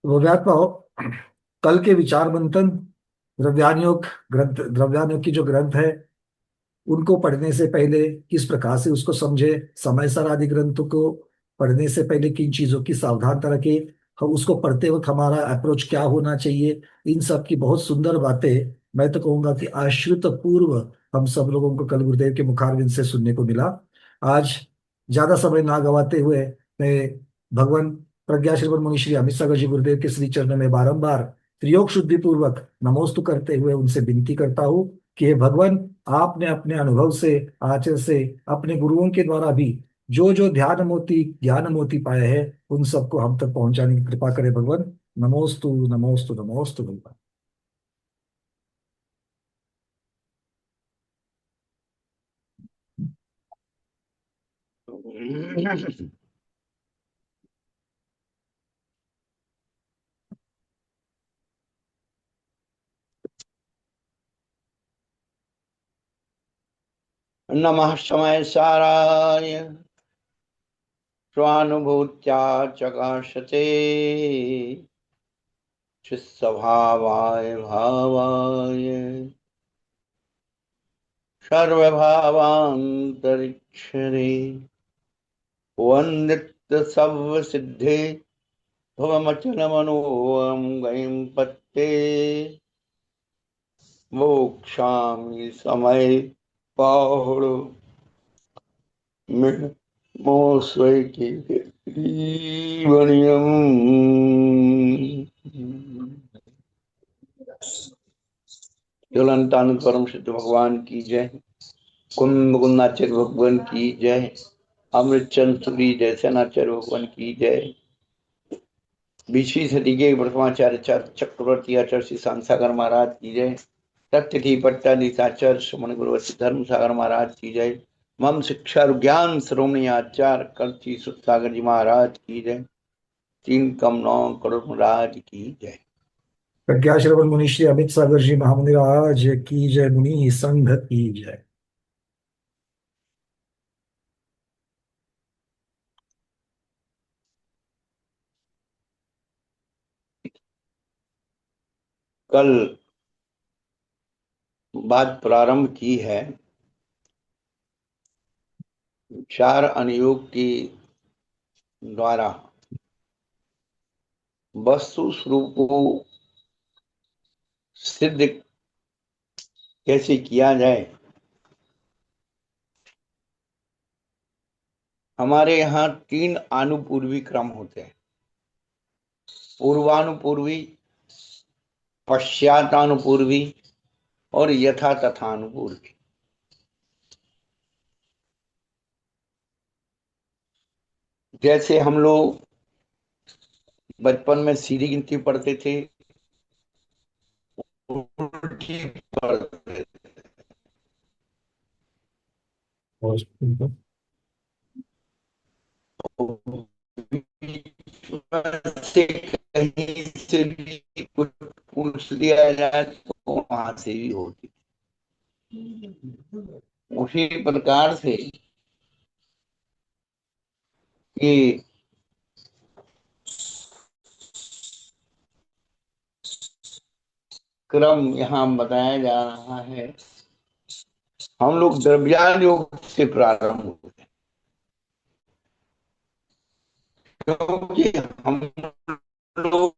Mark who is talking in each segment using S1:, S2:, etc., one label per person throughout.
S1: वो व्यास पाओ, कल के विचार मंथन, द्रव्यान योग ग्रंथ, द्रव्यान योग की जो ग्रंथ है उनको पढ़ने से पहले किस प्रकार से उसको समझे, समय सर आदि ग्रंथों को पढ़ने से पहले किन चीजों की सावधानता रखे, हम उसको पढ़ते वक्त हमारा अप्रोच क्या होना चाहिए, इन सब की बहुत सुंदर बातें मैं तो कहूंगा कि आश्रित पूर्व हम सब लोगों को कल गुरुदेव के मुखारविंद से सुनने को मिला। आज ज्यादा समय ना गवाते हुए मैं भगवान प्रज्ञा श्रवण मुनि श्री अमित सागर जी गुरुदेव के श्री चरणों में बारंबार त्रियोग शुद्धि पूर्वक नमोस्तु करते हुए उनसे विनती करता हूँ कि हे भगवान, आपने अपने अनुभव से, आचरण से, अपने गुरुओं के द्वारा भी जो जो ध्यान मोती ज्ञान मोती पाए हैं उन सबको हम तक पहुंचाने की कृपा करें भगवान। नमोस्तु नमोस्तु नमोस्तु भगवान।
S2: नमः समय साराय स्वानुभूत्या चकाशते चित्स्वभावाय भावाय सर्वभावान्तरिक्षरे वन्दित सर्व सिद्धे भवमचल मनोम गईं पत्ते मोक्षामि समय पाहुड़ में मोस्वै की जीवनियम। ज्वलंतानंद परम सिद्ध भगवान की जय। कुंभ कुंदाचार्य भगवान की जय। अमृत चंद सूरी जयसेनाचार्य भगवान की जय। 20वीं सदी के प्रथमाचार्य चक्रवर्ती आचार्य श्री शांतागर महाराज की जय। सत्य पट्टाधीशाचार्य श्रमण गुरुवत्स धर्म सागर महाराज की जय। मम शिक्षा ज्ञान श्रोमणी आचार्य कल्ची सुसागर जी महाराज की जय। 3 करोड़ महाराज की जय।
S1: प्रज्ञा श्रवण मुनि श्री अमित सागर जी महामुनि राज की जय, मुनि संघ की जय।
S2: कल बात प्रारंभ की है 4 अनुयोग के द्वारा वस्तु स्वरूप को सिद्ध कैसे किया जाए। हमारे यहाँ 3 अनुपूर्वी क्रम होते हैं, पूर्वानुपूर्वी, पश्चातानुपूर्वी और यथा तथानुपूर्वी। जैसे हम लोग बचपन में सीधी गिनती पढ़ते थे, उल्टी पढ़ते
S1: और
S2: से कहीं से भी कुछ पूछ लिया जाए तो वहां से भी होती। उसी प्रकार से कि क्रम यहाँ बताया जा रहा है। हम लोग द्रव्यान योग से प्रारंभ होते हैं, क्योंकि हम लोग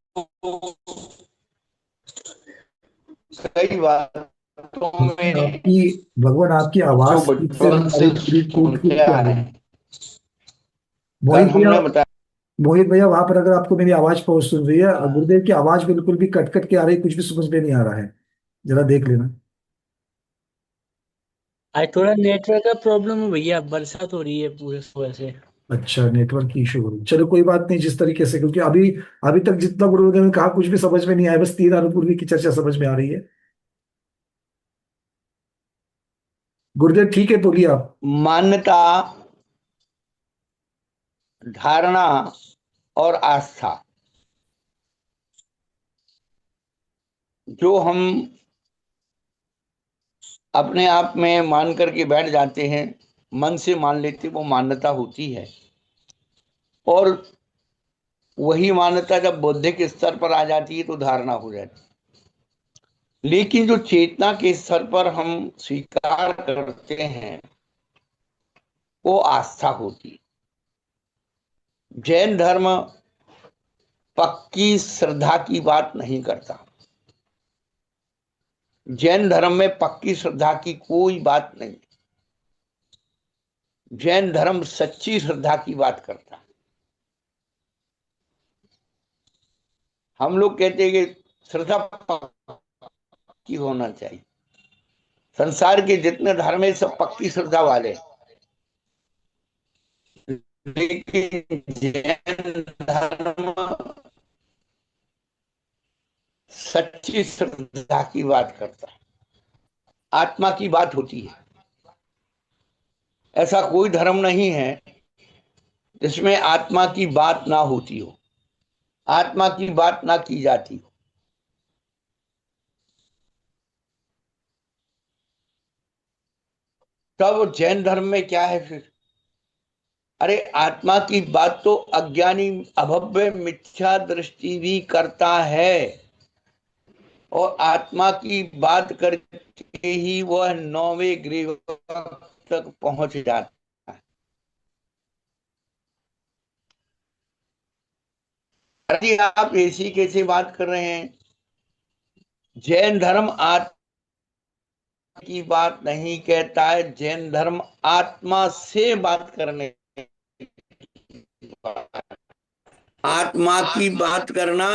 S2: कई बातों में
S1: आपकी, भगवान आपकी
S2: जो
S1: आवाज ठीक से
S2: बचपन
S1: नहीं आ
S2: से
S1: रही, पूरी टूट
S2: सुनते
S1: फूट के
S2: आ
S1: आ
S2: रहे
S1: रही है।
S2: हैं। कल
S1: मोहित भैया,
S2: हमने बताया
S1: मोहित भैया वहां पर अगर आपको मेरी आवाज पहुंच सुन रही है, गुरुदेव की आवाज बिल्कुल भी कट कट के आ रही, कुछ भी समझ में नहीं आ रहा है, जरा देख लेना।
S3: आज थोड़ा नेटवर्क का प्रॉब्लम है भैया, बरसात हो रही है पूरे सुबह से।
S1: अच्छा, नेटवर्क की इशू हो रही है। चलो कोई बात नहीं, जिस तरीके से, क्योंकि अभी अभी तक जितना गुरुदेव ने कहा कुछ भी समझ में नहीं आया, बस 3 अनुपूर्वी की चर्चा समझ में आ रही है। गुरुदेव ठीक है, बोलिए आप।
S2: मान्यता, धारणा और आस्था। जो हम अपने आप में मान करके बैठ जाते हैं, मन से मान लेते, वो मान्यता होती है। और वही मान्यता जब बौद्धिक स्तर पर आ जाती है तो धारणा हो जाती है। लेकिन जो चेतना के स्तर पर हम स्वीकार करते हैं वो आस्था होती है। जैन धर्म पक्की श्रद्धा की बात नहीं करता। जैन धर्म में पक्की श्रद्धा की कोई बात नहीं। जैन धर्म सच्ची श्रद्धा की बात करता है। हम लोग कहते हैं कि श्रद्धा पक्की होना चाहिए। संसार के जितने धर्म है सब पक्की श्रद्धा वाले हैं। लेकिन जैन धर्म सच्ची श्रद्धा की बात करता है। आत्मा की बात होती है। ऐसा कोई धर्म नहीं है जिसमें आत्मा की बात ना होती हो, आत्मा की बात ना की जाती हो। तब जैन धर्म में क्या है फिर? अरे आत्मा की बात तो अज्ञानी अभव्य मिथ्या दृष्टि भी करता है, और आत्मा की बात करके ही वह नौवें ग्रीव तक पहुंच जाता है। अरे आप ऐसी कैसे बात कर रहे हैं? जैन धर्म आत्मा की बात नहीं कहता है। जैन धर्म आत्मा से बात करने, आत्मा की बात करना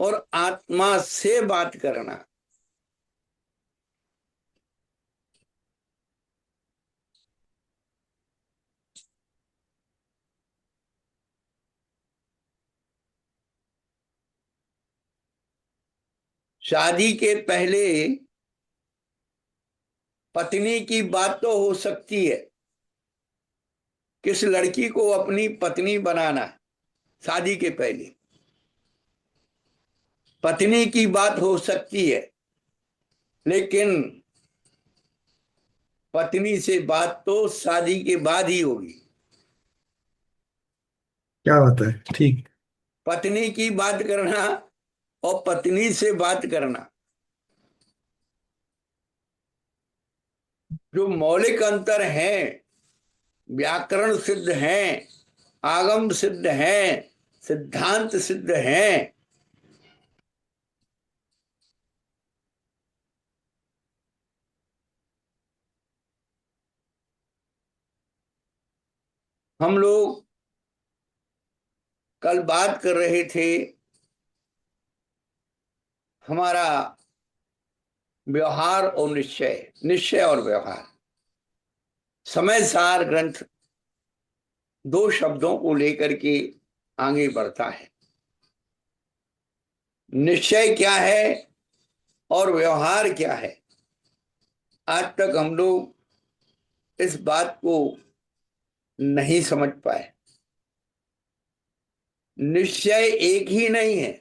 S2: और आत्मा से बात करना। शादी के पहले पत्नी की बात तो हो सकती है, किस लड़की को अपनी पत्नी बनाना है। शादी के पहले पत्नी की बात हो सकती है, लेकिन पत्नी से बात तो शादी के बाद ही होगी।
S1: क्या बात है, ठीक।
S2: पत्नी की बात करना और पत्नी से बात करना, जो मौलिक अंतर है, व्याकरण सिद्ध है, आगम सिद्ध है, सिद्धांत सिद्ध है। हम लोग कल बात कर रहे थे हमारा व्यवहार और निश्चय, निश्चय और व्यवहार। समय सार ग्रंथ दो शब्दों को लेकर के आगे बढ़ता है। निश्चय क्या है और व्यवहार क्या है, आज तक हम लोग इस बात को नहीं समझ पाए। निश्चय एक ही नहीं है,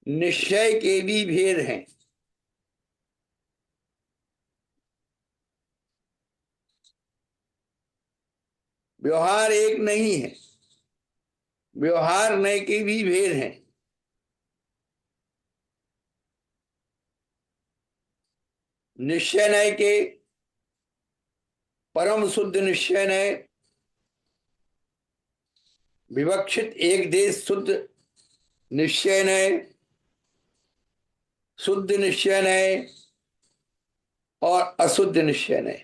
S2: निश्चय के भी भेद हैं। व्यवहार एक नहीं है, व्यवहार नय के भी भेद हैं। निश्चय नय के परम शुद्ध निश्चय नय, विवक्षित एक देश शुद्ध निश्चय नय, शुद्ध निश्चय नय और अशुद्ध निश्चय नय।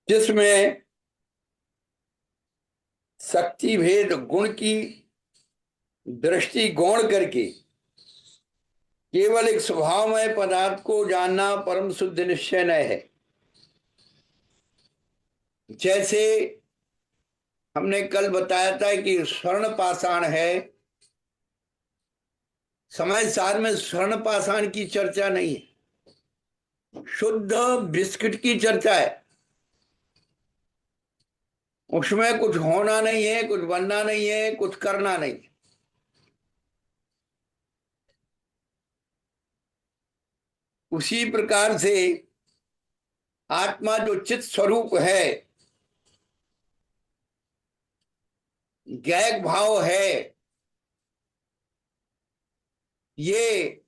S2: जिसमें शक्ति भेद गुण की दृष्टि गौण करके केवल एक स्वभावमय पदार्थ को जानना परम शुद्ध निश्चय नय है। जैसे हमने कल बताया था कि स्वर्ण पाषाण है, समय सार में स्वर्ण पाषाण की चर्चा नहीं है, शुद्ध बिस्किट की चर्चा है। उसमें कुछ होना नहीं है, कुछ बनना नहीं है, कुछ करना नहीं है। उसी प्रकार से आत्मा जो चित स्वरूप है, ज्ञेय भाव है, ये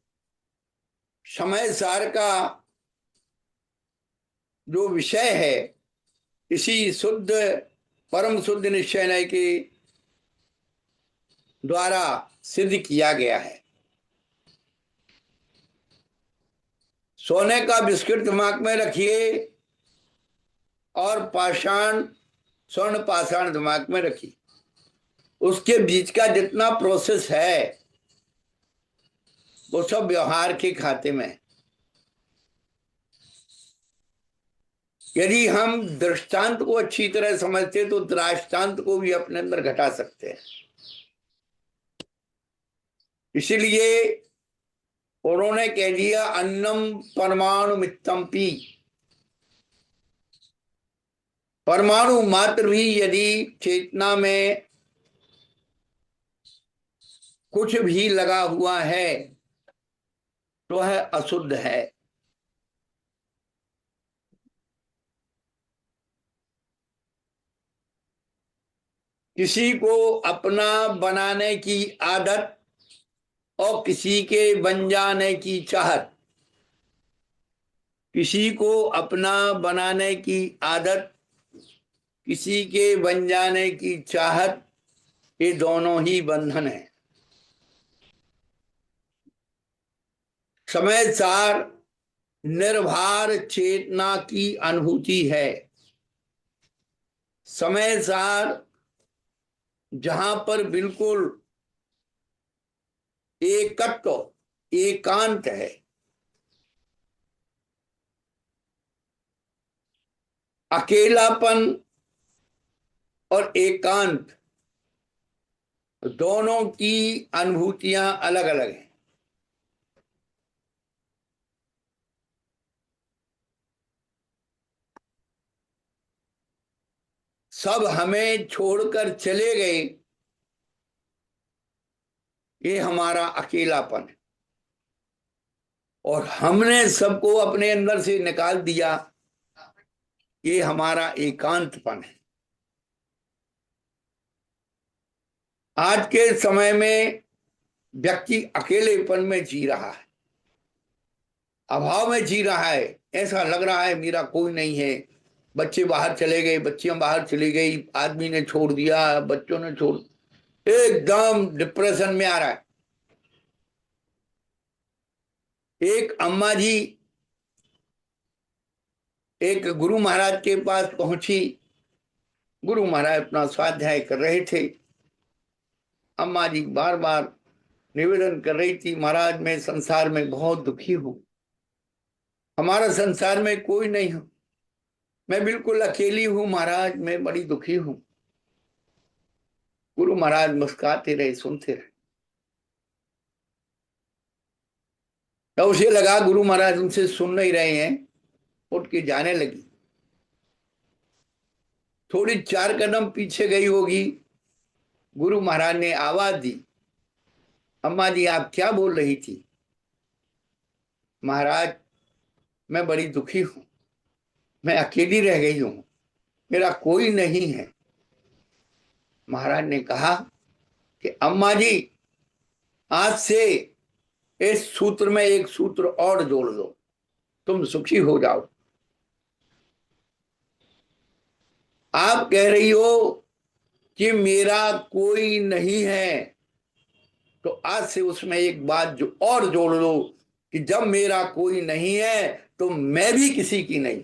S2: समय सार का जो विषय है, इसी शुद्ध परम शुद्ध निश्चय के द्वारा सिद्ध किया गया है। सोने का बिस्किट दिमाग में रखिए और पाषाण, स्वर्ण पाषाण दिमाग में रखिए, उसके बीच का जितना प्रोसेस है वो सब व्यवहार के खाते में है। यदि हम दृष्टांत को अच्छी तरह समझते तो दृष्टांत को भी अपने अंदर घटा सकते हैं। इसलिए उन्होंने कह दिया अन्नम परमाणु मित्तम पी। परमाणु मात्र भी यदि चेतना में कुछ भी लगा हुआ है तो है अशुद्ध है। किसी को अपना बनाने की आदत और किसी के बन जाने की चाहत, किसी को अपना बनाने की आदत, किसी के बन जाने की चाहत, ये दोनों ही बंधन है। समय सार निर्भर चेतना की अनुभूति है। समय सार जहां पर बिल्कुल एकत्व, एकांत है, अकेलापन और एकांत दोनों की अनुभूतियां अलग अलग हैं। सब हमें छोड़कर चले गए, ये हमारा अकेलापन है, और हमने सबको अपने अंदर से निकाल दिया, ये हमारा एकांतपन है। आज के समय में व्यक्ति अकेलेपन में जी रहा है, अभाव में जी रहा है। ऐसा लग रहा है मेरा कोई नहीं है। बच्चे बाहर चले गए, बच्चियां बाहर चली गई, आदमी ने छोड़ दिया, बच्चों ने छोड़, एकदम डिप्रेशन में आ रहा है। एक अम्मा जी एक गुरु महाराज के पास पहुंची। गुरु महाराज अपना स्वाध्याय कर रहे थे। अम्मा जी बार बार निवेदन कर रही थी, महाराज मैं संसार में बहुत दुखी हूं, हमारा संसार में कोई नहीं हो, मैं बिल्कुल अकेली हूं महाराज, मैं बड़ी दुखी हूं। गुरु महाराज मुस्कुराते रहे, सुनते रहे। तो उसे लगा गुरु महाराज उनसे सुन नहीं रहे हैं, उठ के जाने लगी। थोड़ी 4 कदम पीछे गई होगी, गुरु महाराज ने आवाज दी, अम्मा जी आप क्या बोल रही थी? महाराज मैं बड़ी दुखी हूं, मैं अकेली रह गई हूं, मेरा कोई नहीं है। महाराज ने कहा कि अम्मा जी आज से इस सूत्र में एक सूत्र और जोड़ दो, तुम सुखी हो जाओ। आप कह रही हो कि मेरा कोई नहीं है, तो आज से उसमें एक बात जो और जोड़ दो कि जब मेरा कोई नहीं है तो मैं भी किसी की नहीं।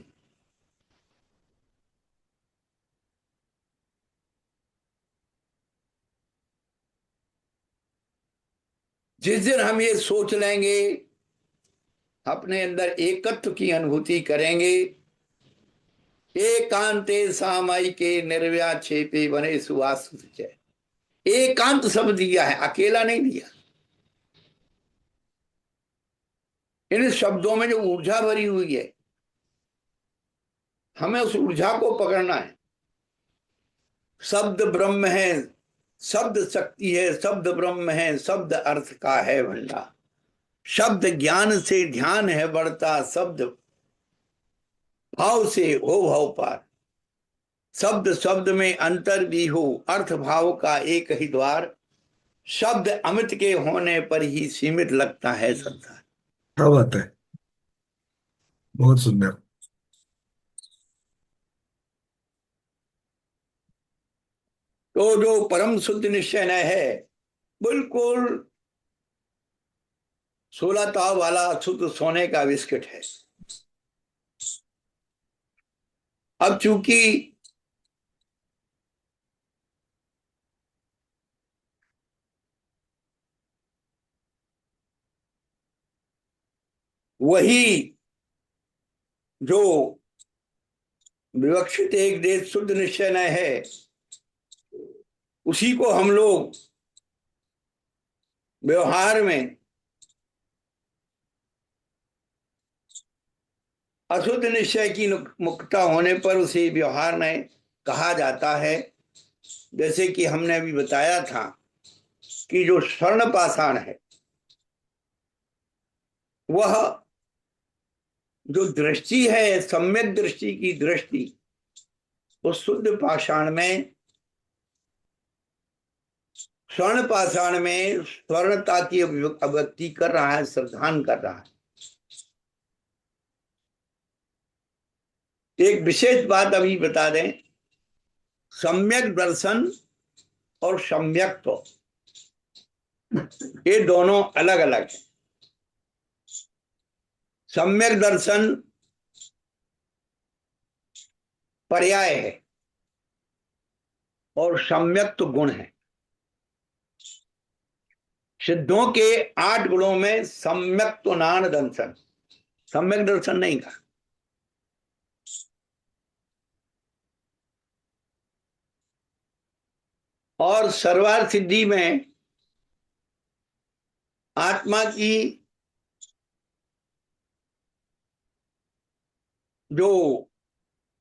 S2: जिस दिन हम ये सोच लेंगे, अपने अंदर एकत्व की अनुभूति करेंगे, एकांते सामायिके निर्व्याक्षेपे बने सुवास, एकांत शब्द दिया है, अकेला नहीं दिया। इन शब्दों में जो ऊर्जा भरी हुई है, हमें उस ऊर्जा को पकड़ना है। शब्द ब्रह्म है, शब्द शक्ति है, शब्द ब्रह्म है, शब्द अर्थ का है भंडार। शब्द ज्ञान से ध्यान है बढ़ता, शब्द भाव से हो भाव पार। शब्द शब्द में अंतर भी हो, अर्थ भाव का एक ही द्वार। शब्द अमित के होने पर ही सीमित लगता है संसार।
S1: क्या बात है, बहुत सुंदर।
S2: तो जो परम शुद्ध निश्चय न है, बिल्कुल 16 ताव वाला शुद्ध सोने का बिस्किट है। अब चूंकि वही जो विवक्षित एक देश शुद्ध निश्चय न है, उसी को हम लोग व्यवहार में अशुद्ध निश्चय की मुक्तता होने पर उसे व्यवहार में कहा जाता है। जैसे कि हमने अभी बताया था कि जो स्वर्ण पाषाण है, वह जो दृष्टि है, सम्यक दृष्टि की दृष्टि, उस शुद्ध पाषाण में, स्वर्ण पाषाण में स्वर्णता की अभिव्यक्ति कर रहा है, श्रद्धान कर रहा है। एक विशेष बात अभी बता दें, सम्यक दर्शन और सम्यक्त्व, ये दोनों अलग अलग हैं। सम्यक दर्शन पर्याय है और सम्यक्त्व गुण है। सिद्धों के 8 गुणों में सम्यक्त्व नान दर्शन, सम्यक दर्शन नहीं कहा। और सर्वार्थ सिद्धि में आत्मा की जो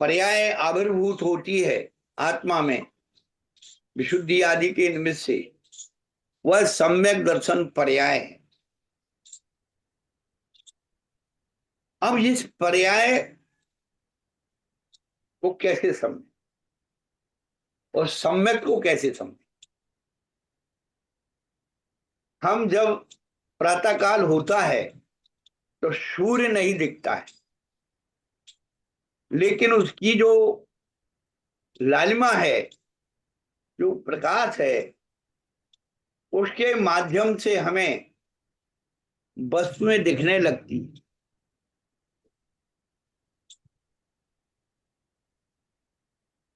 S2: पर्याय आविर्भूत होती है आत्मा में विशुद्धि आदि के निमित्त से, वह सम्यक दर्शन पर्याय है। अब इस पर्याय को कैसे समझे और सम्यक को कैसे समझे? हम जब प्रातःकाल होता है तो सूर्य नहीं दिखता है, लेकिन उसकी जो लालिमा है, जो प्रकाश है, उसके माध्यम से हमें वस्तुएं दिखने लगती,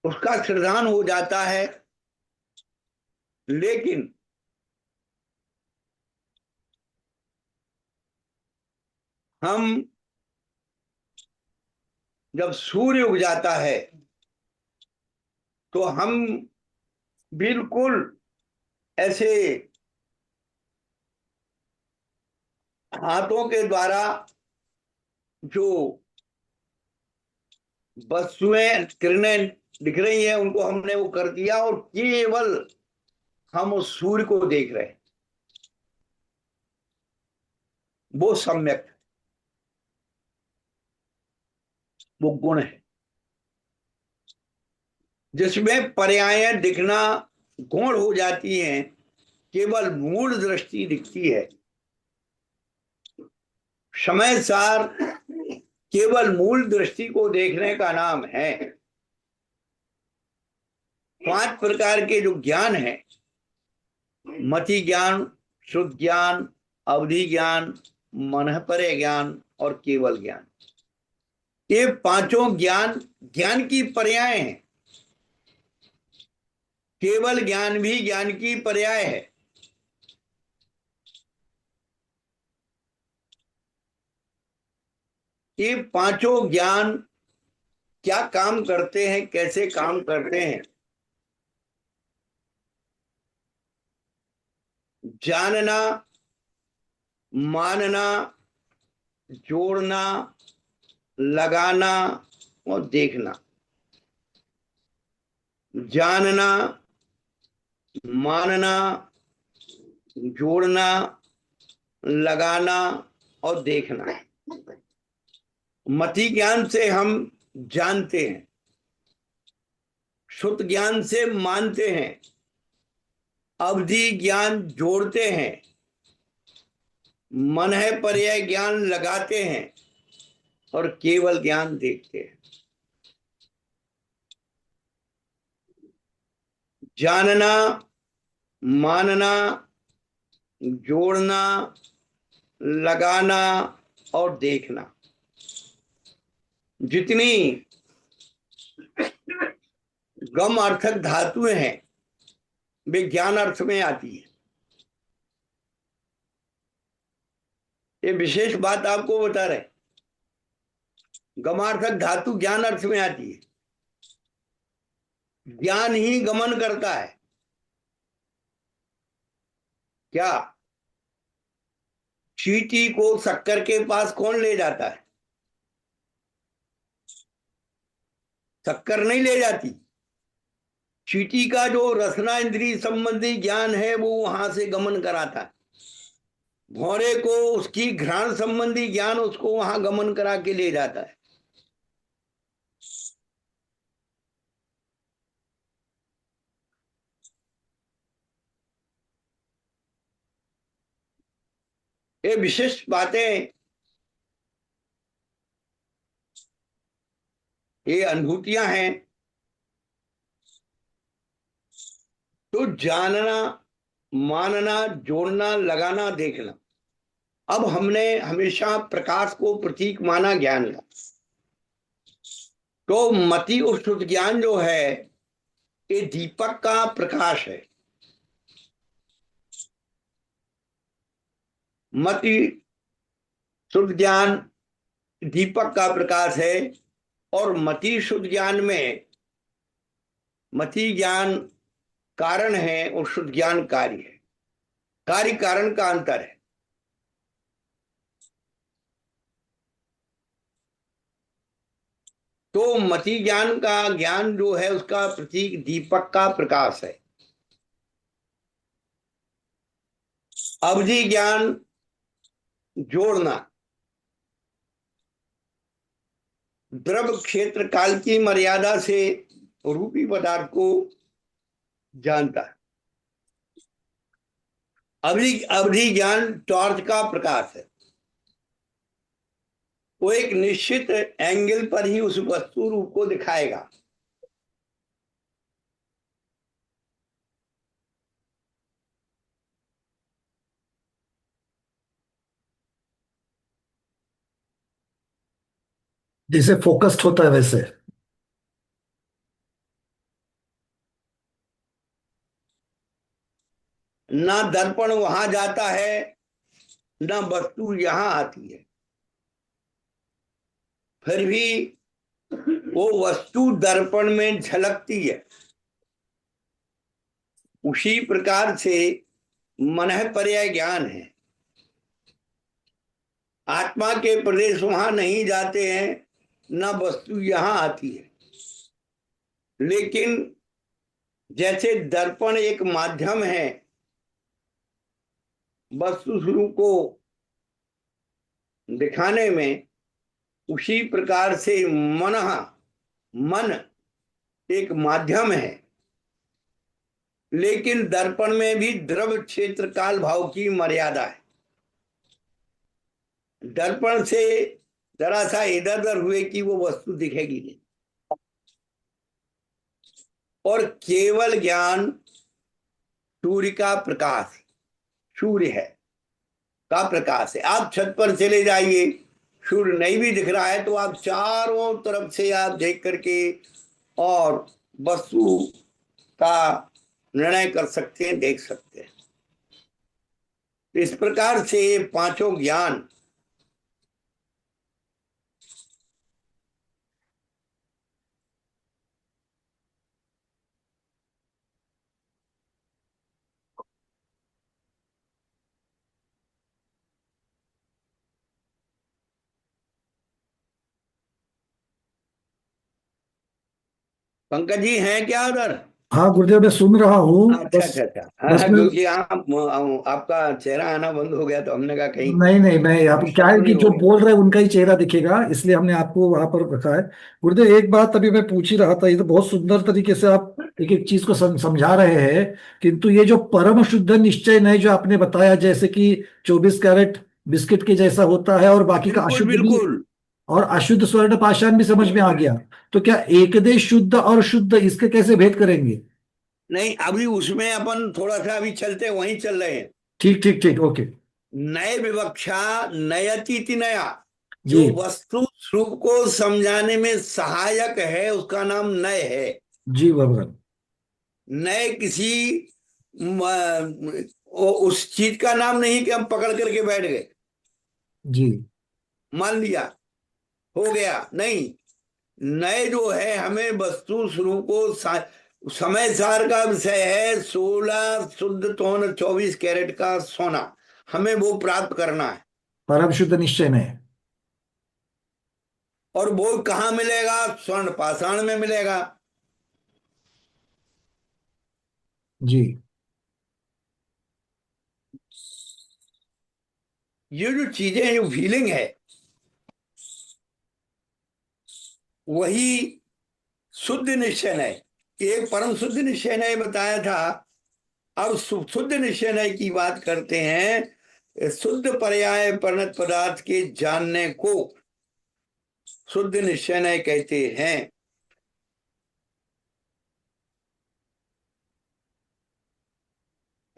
S2: उसका श्रद्धान हो जाता है। लेकिन हम जब सूर्य उग जाता है तो हम बिल्कुल ऐसे हाथों के द्वारा जो वस्तुएं किरणें दिख रही हैं, उनको हमने वो कर दिया और केवल हम उस सूर्य को देख रहे हैं। वो सम्यक, वो गुण है जिसमें पर्याय दिखना गौण हो जाती हैं, केवल मूल दृष्टि दिखती है। समय सार केवल मूल दृष्टि को देखने का नाम है। 5 प्रकार के जो ज्ञान है, मति ज्ञान, शुद्ध ज्ञान, अवधि ज्ञान, मनःपरे ज्ञान और केवल ज्ञान, ये पांचों ज्ञान ज्ञान की पर्याय हैं। केवल ज्ञान भी ज्ञान की पर्याय है। ये पांचों ज्ञान क्या काम करते हैं, कैसे काम करते हैं? जानना, मानना, जोड़ना, लगाना और देखना, जानना, मानना, जोड़ना, लगाना और देखना। मति ज्ञान से हम जानते हैं, श्रुत ज्ञान से मानते हैं, अवधि ज्ञान जोड़ते हैं, मन है पर्याय ज्ञान लगाते हैं और केवल ज्ञान देखते हैं। जानना, मानना, जोड़ना, लगाना और देखना, जितनी गम अर्थक धातुएं हैं वे ज्ञान अर्थ में आती है। ये विशेष बात आपको बता रहे, गमार्थक धातु ज्ञान अर्थ में आती है। ज्ञान ही गमन करता है। क्या चींटी को शक्कर के पास कौन ले जाता है? शक्कर नहीं ले जाती। चींटी का जो रसना इंद्रिय संबंधी ज्ञान है वो वहां से गमन कराता है। भौरे को उसकी घ्राण संबंधी ज्ञान उसको वहां गमन करा के ले जाता है। ये विशिष्ट बातें, ये अनुभूतियां हैं। तो जानना, मानना, जोड़ना, लगाना, देखना। अब हमने हमेशा प्रकाश को प्रतीक माना ज्ञान का। तो मति और शुद्ध ज्ञान जो है ये दीपक का प्रकाश है। मति शुद्ध ज्ञान दीपक का प्रकाश है और मति शुद्ध ज्ञान में मति ज्ञान कारण है और शुद्ध ज्ञान कार्य है। कार्य कारण का अंतर है। तो मति ज्ञान का ज्ञान जो है उसका प्रतीक दीपक का प्रकाश है। अवधि ज्ञान जोड़ना, द्रव क्षेत्र काल की मर्यादा से रूपी पदार्थ को जानता है। अवधि अवधि ज्ञान टॉर्च का प्रकाश है। वो एक निश्चित एंगल पर ही उस वस्तु रूप को दिखाएगा।
S1: जिसे फोकस्ड होता है वैसे।
S2: ना दर्पण वहां जाता है, ना वस्तु यहां आती है, फिर भी वो वस्तु दर्पण में झलकती है। उसी प्रकार से मन पर्याय ज्ञान है। आत्मा के प्रदेश वहां नहीं जाते हैं, ना वस्तु यहां आती है। लेकिन जैसे दर्पण एक माध्यम है वस्तु स्वरूप को दिखाने में, उसी प्रकार से मन एक माध्यम है। लेकिन दर्पण में भी द्रव क्षेत्र काल भाव की मर्यादा है। दर्पण से जरा सा इधर उधर हुए कि वो वस्तु दिखेगी नहीं। और केवल ज्ञान सूर्य का प्रकाश, सूर्य है का प्रकाश है। आप छत पर चले जाइए, सूर्य नहीं भी दिख रहा है तो आप चारों तरफ से आप देख करके और वस्तु का निर्णय कर सकते हैं, देख सकते हैं। इस प्रकार से पांचों ज्ञान पंकज जी हैं क्या उधर?
S1: हाँ गुरुदेव, मैं सुन रहा हूँ।
S2: अच्छा
S1: बस
S2: अच्छा अच्छा।
S1: बस
S2: हाँ,
S1: मैं,
S2: क्योंकि आपका चेहरा आना बंद हो गया तो हमने कहा कहीं
S1: नहीं नहीं, मैं आप क्या
S2: डिस्टर्ब
S1: है
S2: तो
S1: कि
S2: नहीं हो
S1: जो
S2: गया।
S1: बोल रहे हैं उनका ही चेहरा दिखेगा, इसलिए हमने आपको वहां पर रखा है। गुरुदेव, एक बात अभी मैं पूछ ही रहा था, ये तो बहुत सुंदर तरीके से आप एक एक चीज को समझा रहे हैं, किंतु ये जो परम शुद्ध निश्चय नहीं जो आपने बताया, जैसे कि 24 कैरेट बिस्किट के जैसा होता है, और बाकी का
S2: बिल्कुल
S1: अशुद्ध भी,
S2: बिल्कुल।
S1: और अशुद्ध स्वर्ण पाषाण भी समझ में आ गया। तो क्या एकदेश शुद्ध और शुद्ध इसके कैसे भेद करेंगे?
S2: नहीं, अभी उसमें अपन थोड़ा सा अभी चलते वहीं चल रहे हैं।
S1: ठीक ठीक ठीक, ओके।
S2: नए विवक्षा, नयति नया,
S1: जी
S2: जो वस्तु स्वरूप को समझाने में सहायक है उसका नाम नय है।
S1: जी भगवान।
S2: नए किसी उस चीज का नाम नहीं कि हम पकड़ करके बैठ गए,
S1: जी
S2: मान लिया, हो गया, नहीं। नए जो है हमें वस्तु स्वरूप को समय सार का विषय है 16 शुद्ध तोन 24 कैरेट का सोना, हमें वो प्राप्त करना है।
S1: परम शुद्ध निश्चय नहीं।
S2: और वो कहाँ मिलेगा? स्वर्ण पाषाण में मिलेगा।
S1: जी
S2: ये जो चीजें हैं, जो फीलिंग है, वही शुद्ध निश्चय है। एक परम शुद्ध निश्चय ने बताया था। अब शुद्ध निश्चय की बात करते हैं। शुद्ध पर्याय परिणत पदार्थ के जानने को शुद्ध निश्चय कहते हैं।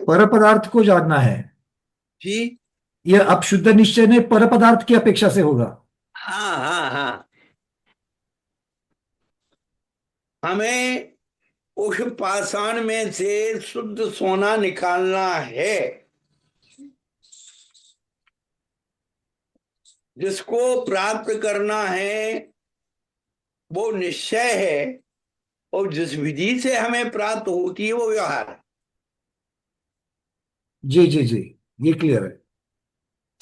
S1: पर पदार्थ को जानना है।
S2: जी।
S1: ये अब शुद्ध निश्चय ने पर पदार्थ की अपेक्षा से होगा।
S2: हाँ हाँ हाँ। हमें उस पाषाण में से शुद्ध सोना निकालना है, जिसको प्राप्त करना है वो निश्चय है। और जिस विधि से हमें प्राप्त होती है वो व्यवहार है।
S1: जी जी जी, ये क्लियर है।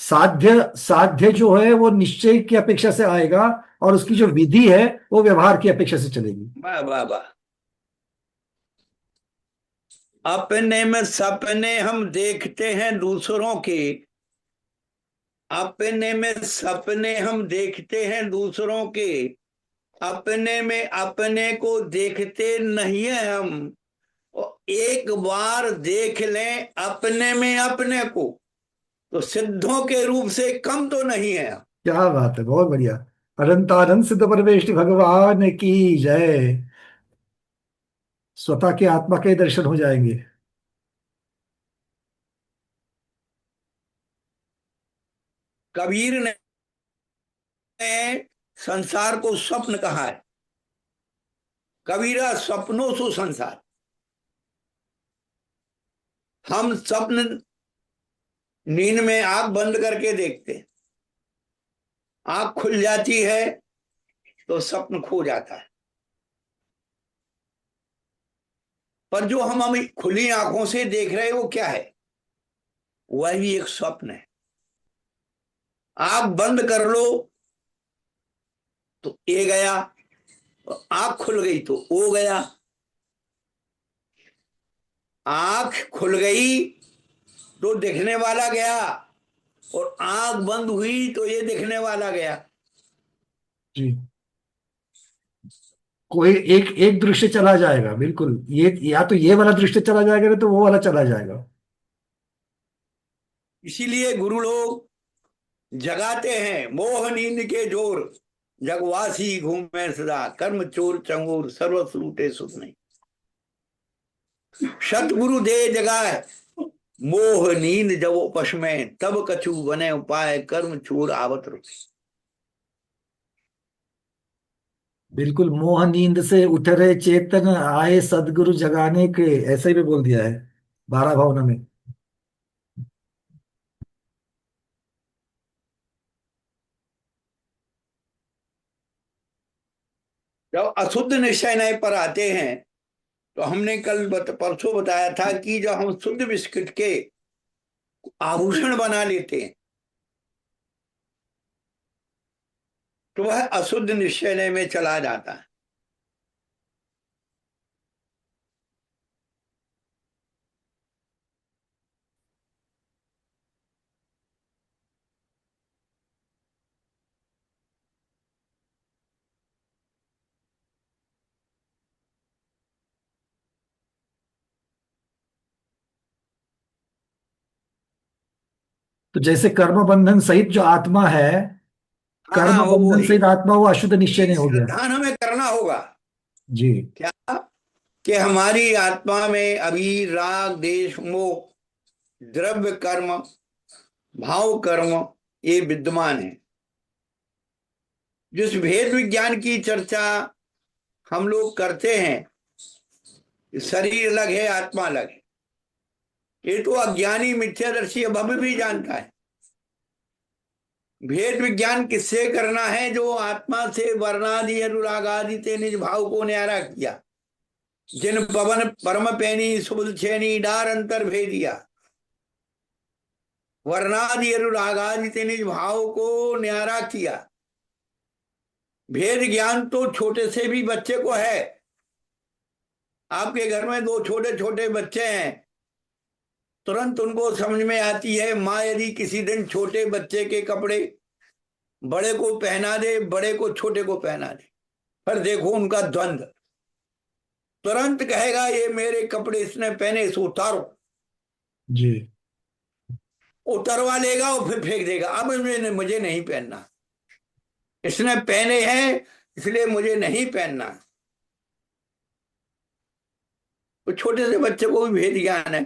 S1: साध्य साध्य जो है वो निश्चय की अपेक्षा से आएगा, और उसकी जो विधि है वो व्यवहार की अपेक्षा से चलेगी।
S2: वाह वाह वाह। अपने में सपने हम देखते हैं दूसरों के, अपने में सपने हम देखते हैं दूसरों के, अपने में अपने को देखते नहीं है हम। और एक बार देख लें अपने में अपने को, तो सिद्धों के रूप से कम तो नहीं है हम।
S1: क्या बात है, बहुत बढ़िया। अनंतानंद सिद्ध परमेष्टि भगवान की जय। स्वतः के आत्मा के दर्शन हो जाएंगे।
S2: कबीर ने संसार को स्वप्न कहा है। कबीरा सपनों सो संसार। हम स्वप्न नींद में आंख बंद करके देखते हैं, आंख खुल जाती है तो स्वप्न खो जाता है। पर जो हम अभी खुली आंखों से देख रहे हैं वो क्या है? वह भी एक स्वप्न है। आंख बंद कर लो तो ए गया, और आंख खुल गई तो ओ गया। आंख खुल गई तो दिखने वाला गया, और आंख बंद हुई तो ये दिखने वाला गया।
S1: जी, कोई एक एक दृश्य चला जाएगा, बिल्कुल। ये या तो ये वाला दृश्य चला जाएगा, नहीं तो वो वाला चला जाएगा।
S2: इसीलिए गुरु लोग जगाते हैं मोह नींद के जोर, जगवासी घूमे सदा कर्म चोर चंगूर सर्वस लूटे सुख नहीं। सतगुरु दे जगाए मोह नींद जब पश में, तब कछु बने उपाय कर्म चोर आवत रुके।
S1: बिल्कुल, मोह नींद से उठ रहे चेतन आए सदगुरु जगाने के, ऐसे ही भी बोल दिया है 12 भावना में।
S2: जब अशुद्ध निश्चय नए पर आते हैं, तो हमने कल परसों बताया था कि जब हम शुद्ध बिस्किट के आभूषण बना लेते हैं, तो वह अशुद्ध निश्चय में चला जाता है।
S1: तो जैसे कर्म बंधन सहित जो आत्मा है,
S2: हाँ
S1: कर्म
S2: हाँ, वो
S1: बंधन
S2: वही
S1: सहित आत्मा वो अशुद्ध निश्चय
S2: कि
S1: नहीं हो गया।
S2: श्रद्धान हमें करना होगा।
S1: जी।
S2: क्या? कि हमारी आत्मा में अभी राग देश मोह, द्रव्य कर्म, भाव कर्म, ये विद्यमान है। जिस भेद विज्ञान की चर्चा हम लोग करते हैं, शरीर अलग है आत्मा अलग है, ये तो अज्ञानी मिथ्यादर्शी अब भी जानता है। भेद विज्ञान किससे करना है? जो आत्मा से वर्णादि अनुराग आदि ते निज भाव को न्यारा किया, जिन पवन परम पैनी सुबुल छेनी डार अंतर भेदिया, वर्णादि अनुराग आदि ते निज भाव को न्यारा किया। भेद ज्ञान तो छोटे से भी बच्चे को है। आपके घर में दो छोटे छोटे बच्चे हैं, तुरंत उनको समझ में आती है। माँ यदि किसी दिन छोटे बच्चे के कपड़े बड़े को पहना दे, बड़े को छोटे को पहना दे, पर देखो उनका द्वंद्व, तुरंत कहेगा ये मेरे कपड़े इसने पहने, इसको उतारो।
S1: जी।
S2: उतरवा लेगा और फिर फेंक देगा, अब मुझे नहीं पहनना, इसने पहने हैं इसलिए मुझे नहीं पहनना। तो छोटे से बच्चे को भी भेद ज्ञान है।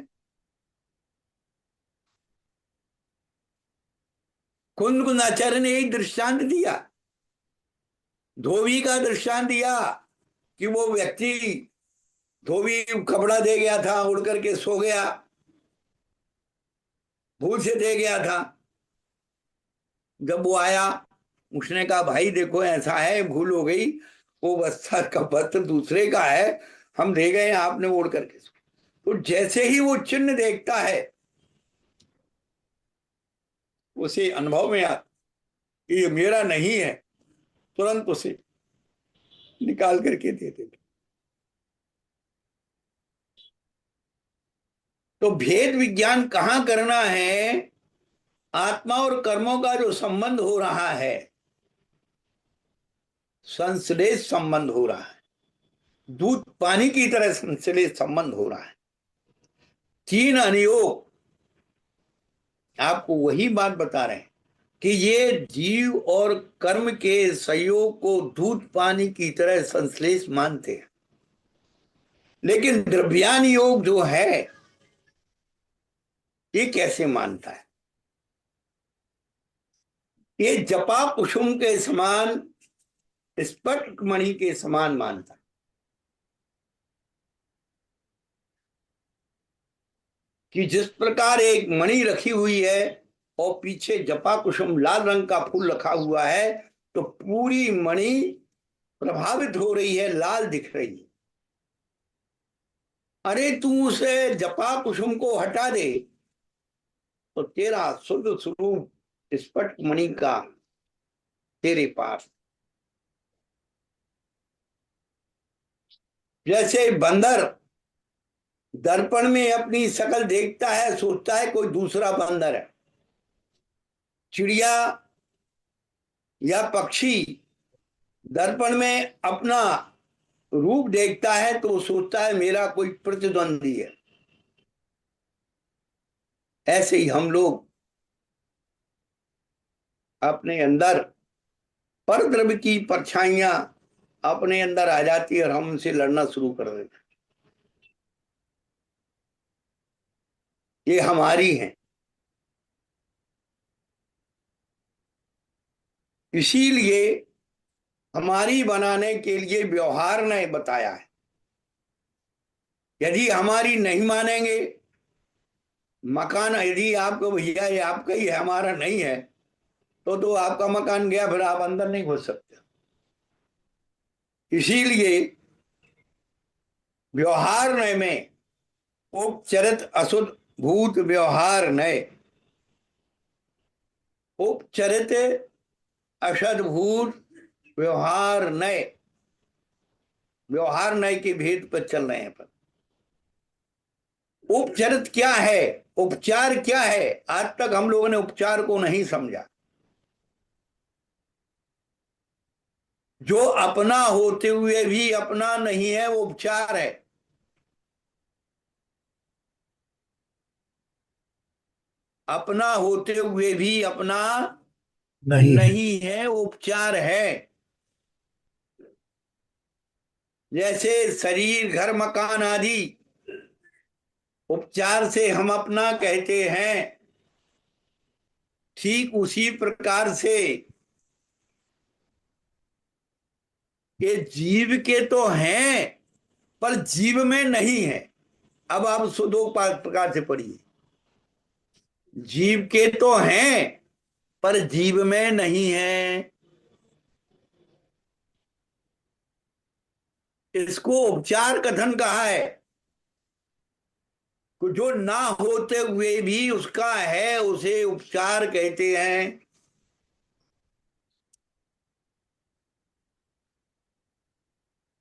S2: कुंदकुंदाचार्य ने एक दृष्टांत दिया, धोबी का दृष्टांत दिया कि वो व्यक्ति, धोबी कपड़ा दे गया था, उड़ करके सो गया, भूल से दे गया था। जब वो आया, उसने कहा भाई देखो ऐसा है, भूल हो गई, वो बस्ता का पत्र दूसरे का है, हम दे गए, आपने ओढ़ करके। तो जैसे ही वो चिन्ह देखता है, उसे अनुभव में आता कि ये मेरा नहीं है, तुरंत उसे निकाल करके दे देते। तो भेद विज्ञान कहाँ करना है? आत्मा और कर्मों का जो संबंध हो रहा है, संश्लेष संबंध हो रहा है, दूध पानी की तरह संश्लेष संबंध हो रहा है। तीन अनियोग आपको वही बात बता रहे हैं कि ये जीव और कर्म के संयोग को दूध पानी की तरह संश्लेष मानते हैं। लेकिन द्रव्यान योग जो है, ये कैसे मानता है? ये जपा कुसुम के समान, स्फटिक मणि के समान मानता है। कि जिस प्रकार एक मणि रखी हुई है और पीछे जपा कुसुम लाल रंग का फूल रखा हुआ है, तो पूरी मणि प्रभावित हो रही है, लाल दिख रही है। अरे तू उसे जपा कुसुम को हटा दे तो तेरा शुद्ध स्वरूप स्फटिक मणि का तेरे पास। जैसे बंदर दर्पण में अपनी शक्ल देखता है, सोचता है कोई दूसरा बंदर है। चिड़िया या पक्षी दर्पण में अपना रूप देखता है तो सोचता है मेरा कोई प्रतिद्वंदी है। ऐसे ही हम लोग अपने अंदर पर द्रव्य की परछाइयां अपने अंदर आ जाती है और हम उनसे लड़ना शुरू कर देते हैं। ये हमारी है। इसीलिए हमारी बनाने के लिए व्यवहार ने बताया है। यदि हमारी नहीं मानेंगे, मकान यदि आपको भैया ये आपका ही है हमारा नहीं है, तो आपका मकान गया, फिर आप अंदर नहीं घुस सकते। इसीलिए व्यवहार नय में उपचरित अशुद्ध भूत व्यवहार नय, उपचरित अशुद्ध भूत व्यवहार नय, व्यवहार नय के भेद पर चल रहे हैं। पर उपचरित क्या है, उपचार क्या है? आज तक हम लोगों ने उपचार को नहीं समझा। जो अपना होते हुए भी अपना नहीं है वो उपचार है। अपना होते हुए भी अपना
S1: नहीं है।
S2: नहीं है, उपचार है। जैसे शरीर, घर, मकान आदि उपचार से हम अपना कहते हैं, ठीक उसी प्रकार से ये जीव के तो हैं पर जीव में नहीं है। अब आप दो प्रकार से पढ़िए। जीव के तो हैं पर जीव में नहीं है। इसको उपचार कथन कहा है। जो ना होते हुए भी उसका है, उसे उपचार कहते हैं।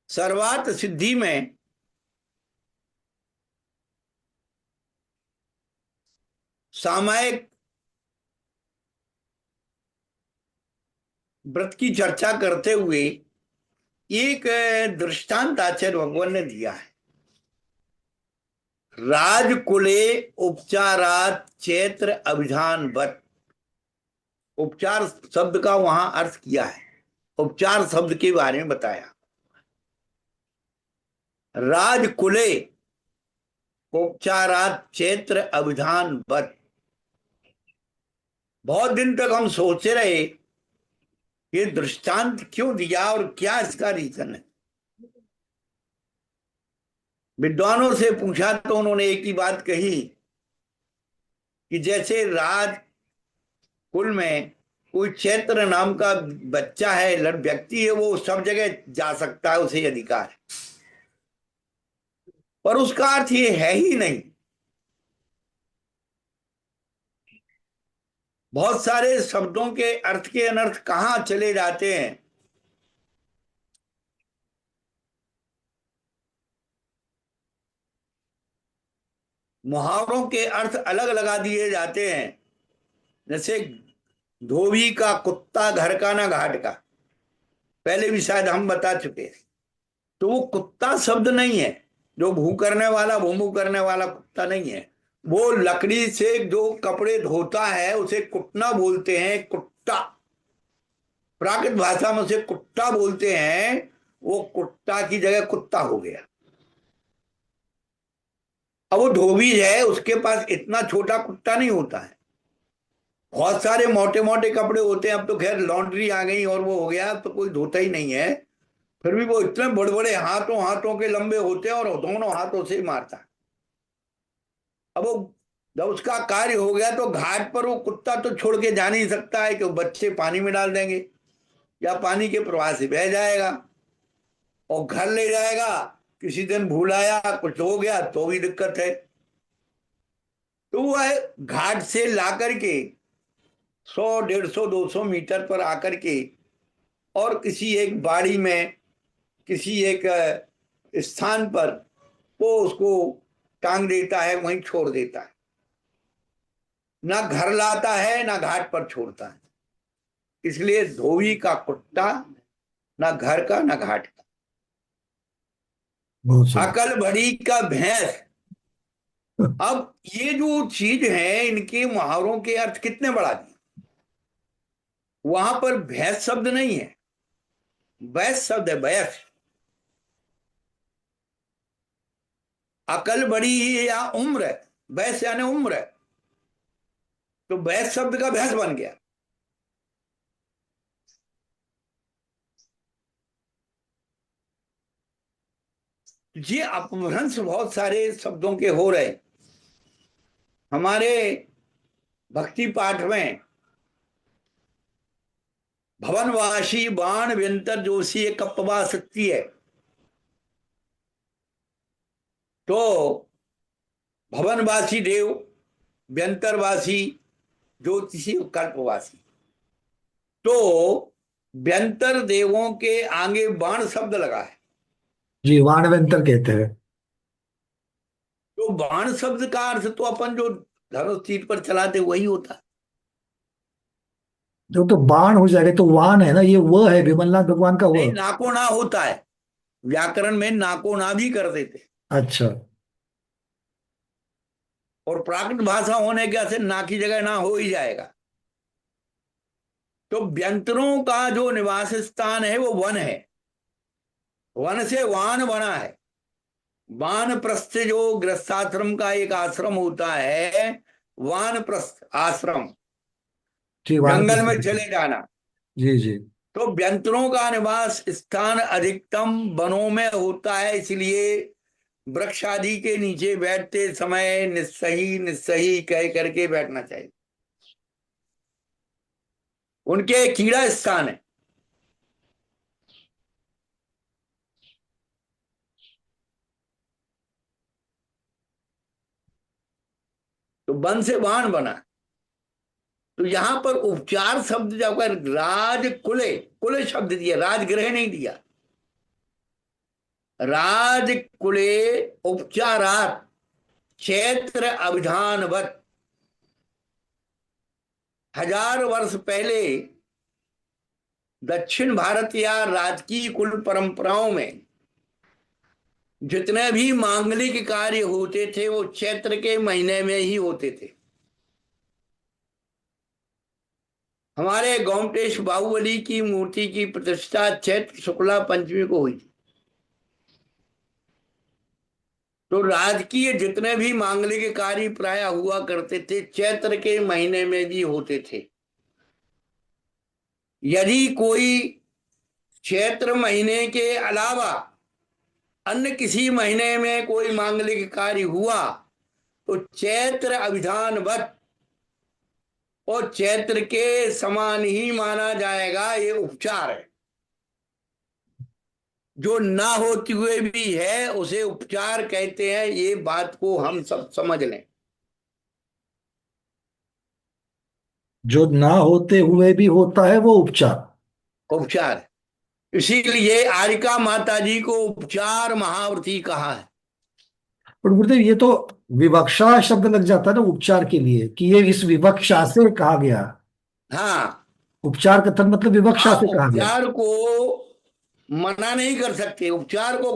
S2: सर्वार्थ सिद्धि में सामायिक व्रत की चर्चा करते हुए एक दृष्टांत आचार्य भगवान ने दिया है। राजकुले उपचारात चैत्र अभिधान वत। उपचार शब्द का वहां अर्थ किया है, उपचार शब्द के बारे में बताया। राजकुले उपचारात चैत्र अभिधान वत। बहुत दिन तक हम सोचे रहे ये दृष्टांत क्यों दिया और क्या इसका रीजन है। विद्वानों से पूछा तो उन्होंने एक ही बात कही कि जैसे राज कुल में कोई चैत्र नाम का बच्चा है, व्यक्ति है, वो सब जगह जा सकता है, उसे अधिकार है। पर उसका अर्थ ये है ही नहीं। बहुत सारे शब्दों के अर्थ के अनर्थ कहाँ चले जाते हैं। मुहावरों के अर्थ अलग लगा दिए जाते हैं। जैसे धोबी का कुत्ता घर का ना घाट का, पहले भी शायद हम बता चुके हैं। तो वो कुत्ता शब्द नहीं है, जो भू करने वाला, भूमू करने वाला कुत्ता नहीं है। वो लकड़ी से जो कपड़े धोता है उसे कुटना बोलते हैं, कुट्टा। प्राकृत भाषा में उसे कुट्टा बोलते हैं। वो कुट्टा की जगह कुत्ता हो गया। अब वो धोबी है, उसके पास इतना छोटा कुत्ता नहीं होता है। बहुत सारे मोटे मोटे कपड़े होते हैं। अब तो खैर लॉन्ड्री आ गई और वो हो गया, अब तो कोई धोता ही नहीं है। फिर भी वो इतने बड़े बड़े हाथों हाथों के लंबे होते हैं और दोनों हाथों से ही मारता है। अब वो जब उसका कार्य हो गया तो घाट पर वो कुत्ता तो छोड़ के जा नहीं सकता है कि वो बच्चे पानी में डाल देंगे या पानी के प्रवाह से बह जाएगा और घर ले जाएगा। किसी दिन भूल आया, कुछ हो गया तो भी दिक्कत है। तो वह घाट से ला करके 100 150 200 मीटर पर आकर के और किसी एक बाड़ी में, किसी एक स्थान पर वो उसको टांग देता है, वहीं छोड़ देता है। ना घर लाता है ना घाट पर छोड़ता है। इसलिए धोबी का कुत्ता, ना घर का ना घाट का।
S1: बहुत सही।
S2: अकल बड़ी का भैंस। अब ये जो चीज है, इनके मुहावरों के अर्थ कितने बढ़ा दिए। वहां पर भैंस शब्द नहीं है, बैस शब्द है, बैस। अकल बड़ी है या उम्र है, बैस यानी उम्र है, तो बैस शब्द का भैंस बन गया। ये अपभ्रंश बहुत सारे शब्दों के हो रहे। हमारे भक्ति पाठ में भवनवासी बाण व्यंतर जोशी कप्पवा सकती है। तो भवनवासी देव, व्यंतरवासी ज्योतिषी, कल्पवासी। तो व्यंतर देवों के आगे बाण शब्द लगा है।
S1: जी, वाणवंतर कहते हैं।
S2: तो बाण शब्द का अर्थ तो अपन जो धनुष तीर पर चलाते वही होता है।
S1: जो तो बाण हो जाएगा तो वाण है ना, ये वो है विमलनाथ भगवान का वो।
S2: नहीं, नाको ना होता है। व्याकरण में नाको ना भी कर देते।
S1: अच्छा।
S2: और प्राकृत भाषा होने के से ना की जगह ना हो ही जाएगा। तो व्यंतरों का जो निवास स्थान है वो वन है, वन से वान बना है। वानप्रस्थ जो गृहस्थाश्रम का एक आश्रम होता है, वानप्रस्थ आश्रम,
S1: ठीक,
S2: जंगल में
S1: वानप्रस्थ।
S2: चले जाना।
S1: जी जी।
S2: तो व्यंतरों का निवास स्थान अधिकतम वनों में होता है, इसलिए वृक्ष आदि के नीचे बैठते समय निस्सही निस्सही कह करके बैठना चाहिए। उनके कीड़ा स्थान है। तो वन से वाहन बना। तो यहां पर उपचार शब्द जब राज कुले, कुले शब्द दिया, राजगृह नहीं दिया। राज कुले उपचारात क्षेत्र अभिधानवत। 1000 वर्ष पहले दक्षिण भारत या राजकीय कुल परंपराओं में जितने भी मांगलिक कार्य होते थे वो चैत्र के महीने में ही होते थे। हमारे गोमटेश बाहुबली की मूर्ति की प्रतिष्ठा चैत्र शुक्ला पंचमी को हुई थी। तो राजकीय जितने भी मांगलिक कार्य प्राय हुआ करते थे चैत्र के महीने में भी होते थे। यदि कोई चैत्र महीने के अलावा अन्य किसी महीने में कोई मांगलिक कार्य हुआ तो चैत्र अभिधानवत और चैत्र के समान ही माना जाएगा। ये उपचार है। जो ना होते हुए भी है उसे उपचार कहते हैं। ये बात को हम सब समझ लें।
S1: जो ना होते हुए भी होता है वो उपचार।
S2: उपचार है। इसीलिए आरिका माता जी को उपचार महाव्रती कहा है।
S1: पर गुरुदेव, ये तो विवक्षा शब्द लग जाता है ना उपचार के लिए, कि ये इस विवक्षा से कहा गया।
S2: हाँ,
S1: उपचार कथन मतलब विवक्षा
S2: आप
S1: से कहा गया।
S2: उपचार को मना नहीं कर सकते। उपचार को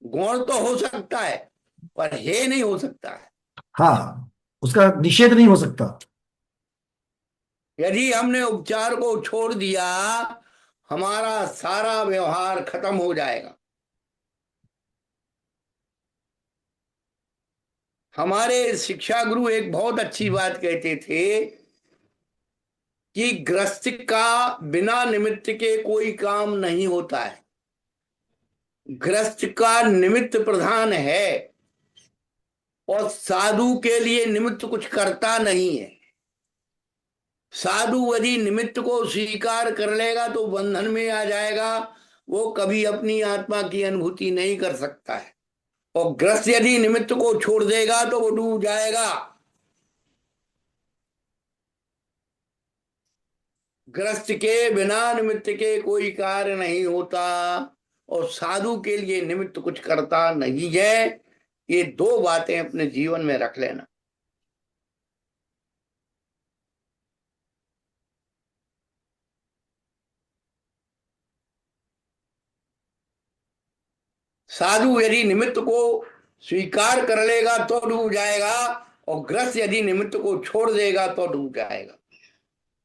S2: गौण तो हो सकता है पर हे नहीं हो सकता है।
S1: हाँ, उसका निषेध नहीं हो सकता।
S2: यदि हमने उपचार को छोड़ दिया हमारा सारा व्यवहार खत्म हो जाएगा। हमारे शिक्षा गुरु एक बहुत अच्छी बात कहते थे कि गृहस्थ का बिना निमित्त के कोई काम नहीं होता है। गृहस्थ का निमित्त प्रधान है और साधु के लिए निमित्त कुछ करता नहीं है। साधु यदि निमित्त को स्वीकार कर लेगा तो बंधन में आ जाएगा। वो कभी अपनी आत्मा की अनुभूति नहीं कर सकता है। और ग्रस्त यदि निमित्त को छोड़ देगा तो वो डूब जाएगा। ग्रस्त के बिना निमित्त के कोई कार्य नहीं होता और साधु के लिए निमित्त कुछ करता नहीं है। ये दो बातें अपने जीवन में रख लेना। साधु यदि निमित्त को स्वीकार कर लेगा तो डूब जाएगा और ग्रस्त यदि निमित्त को छोड़ देगा तो डूब जाएगा।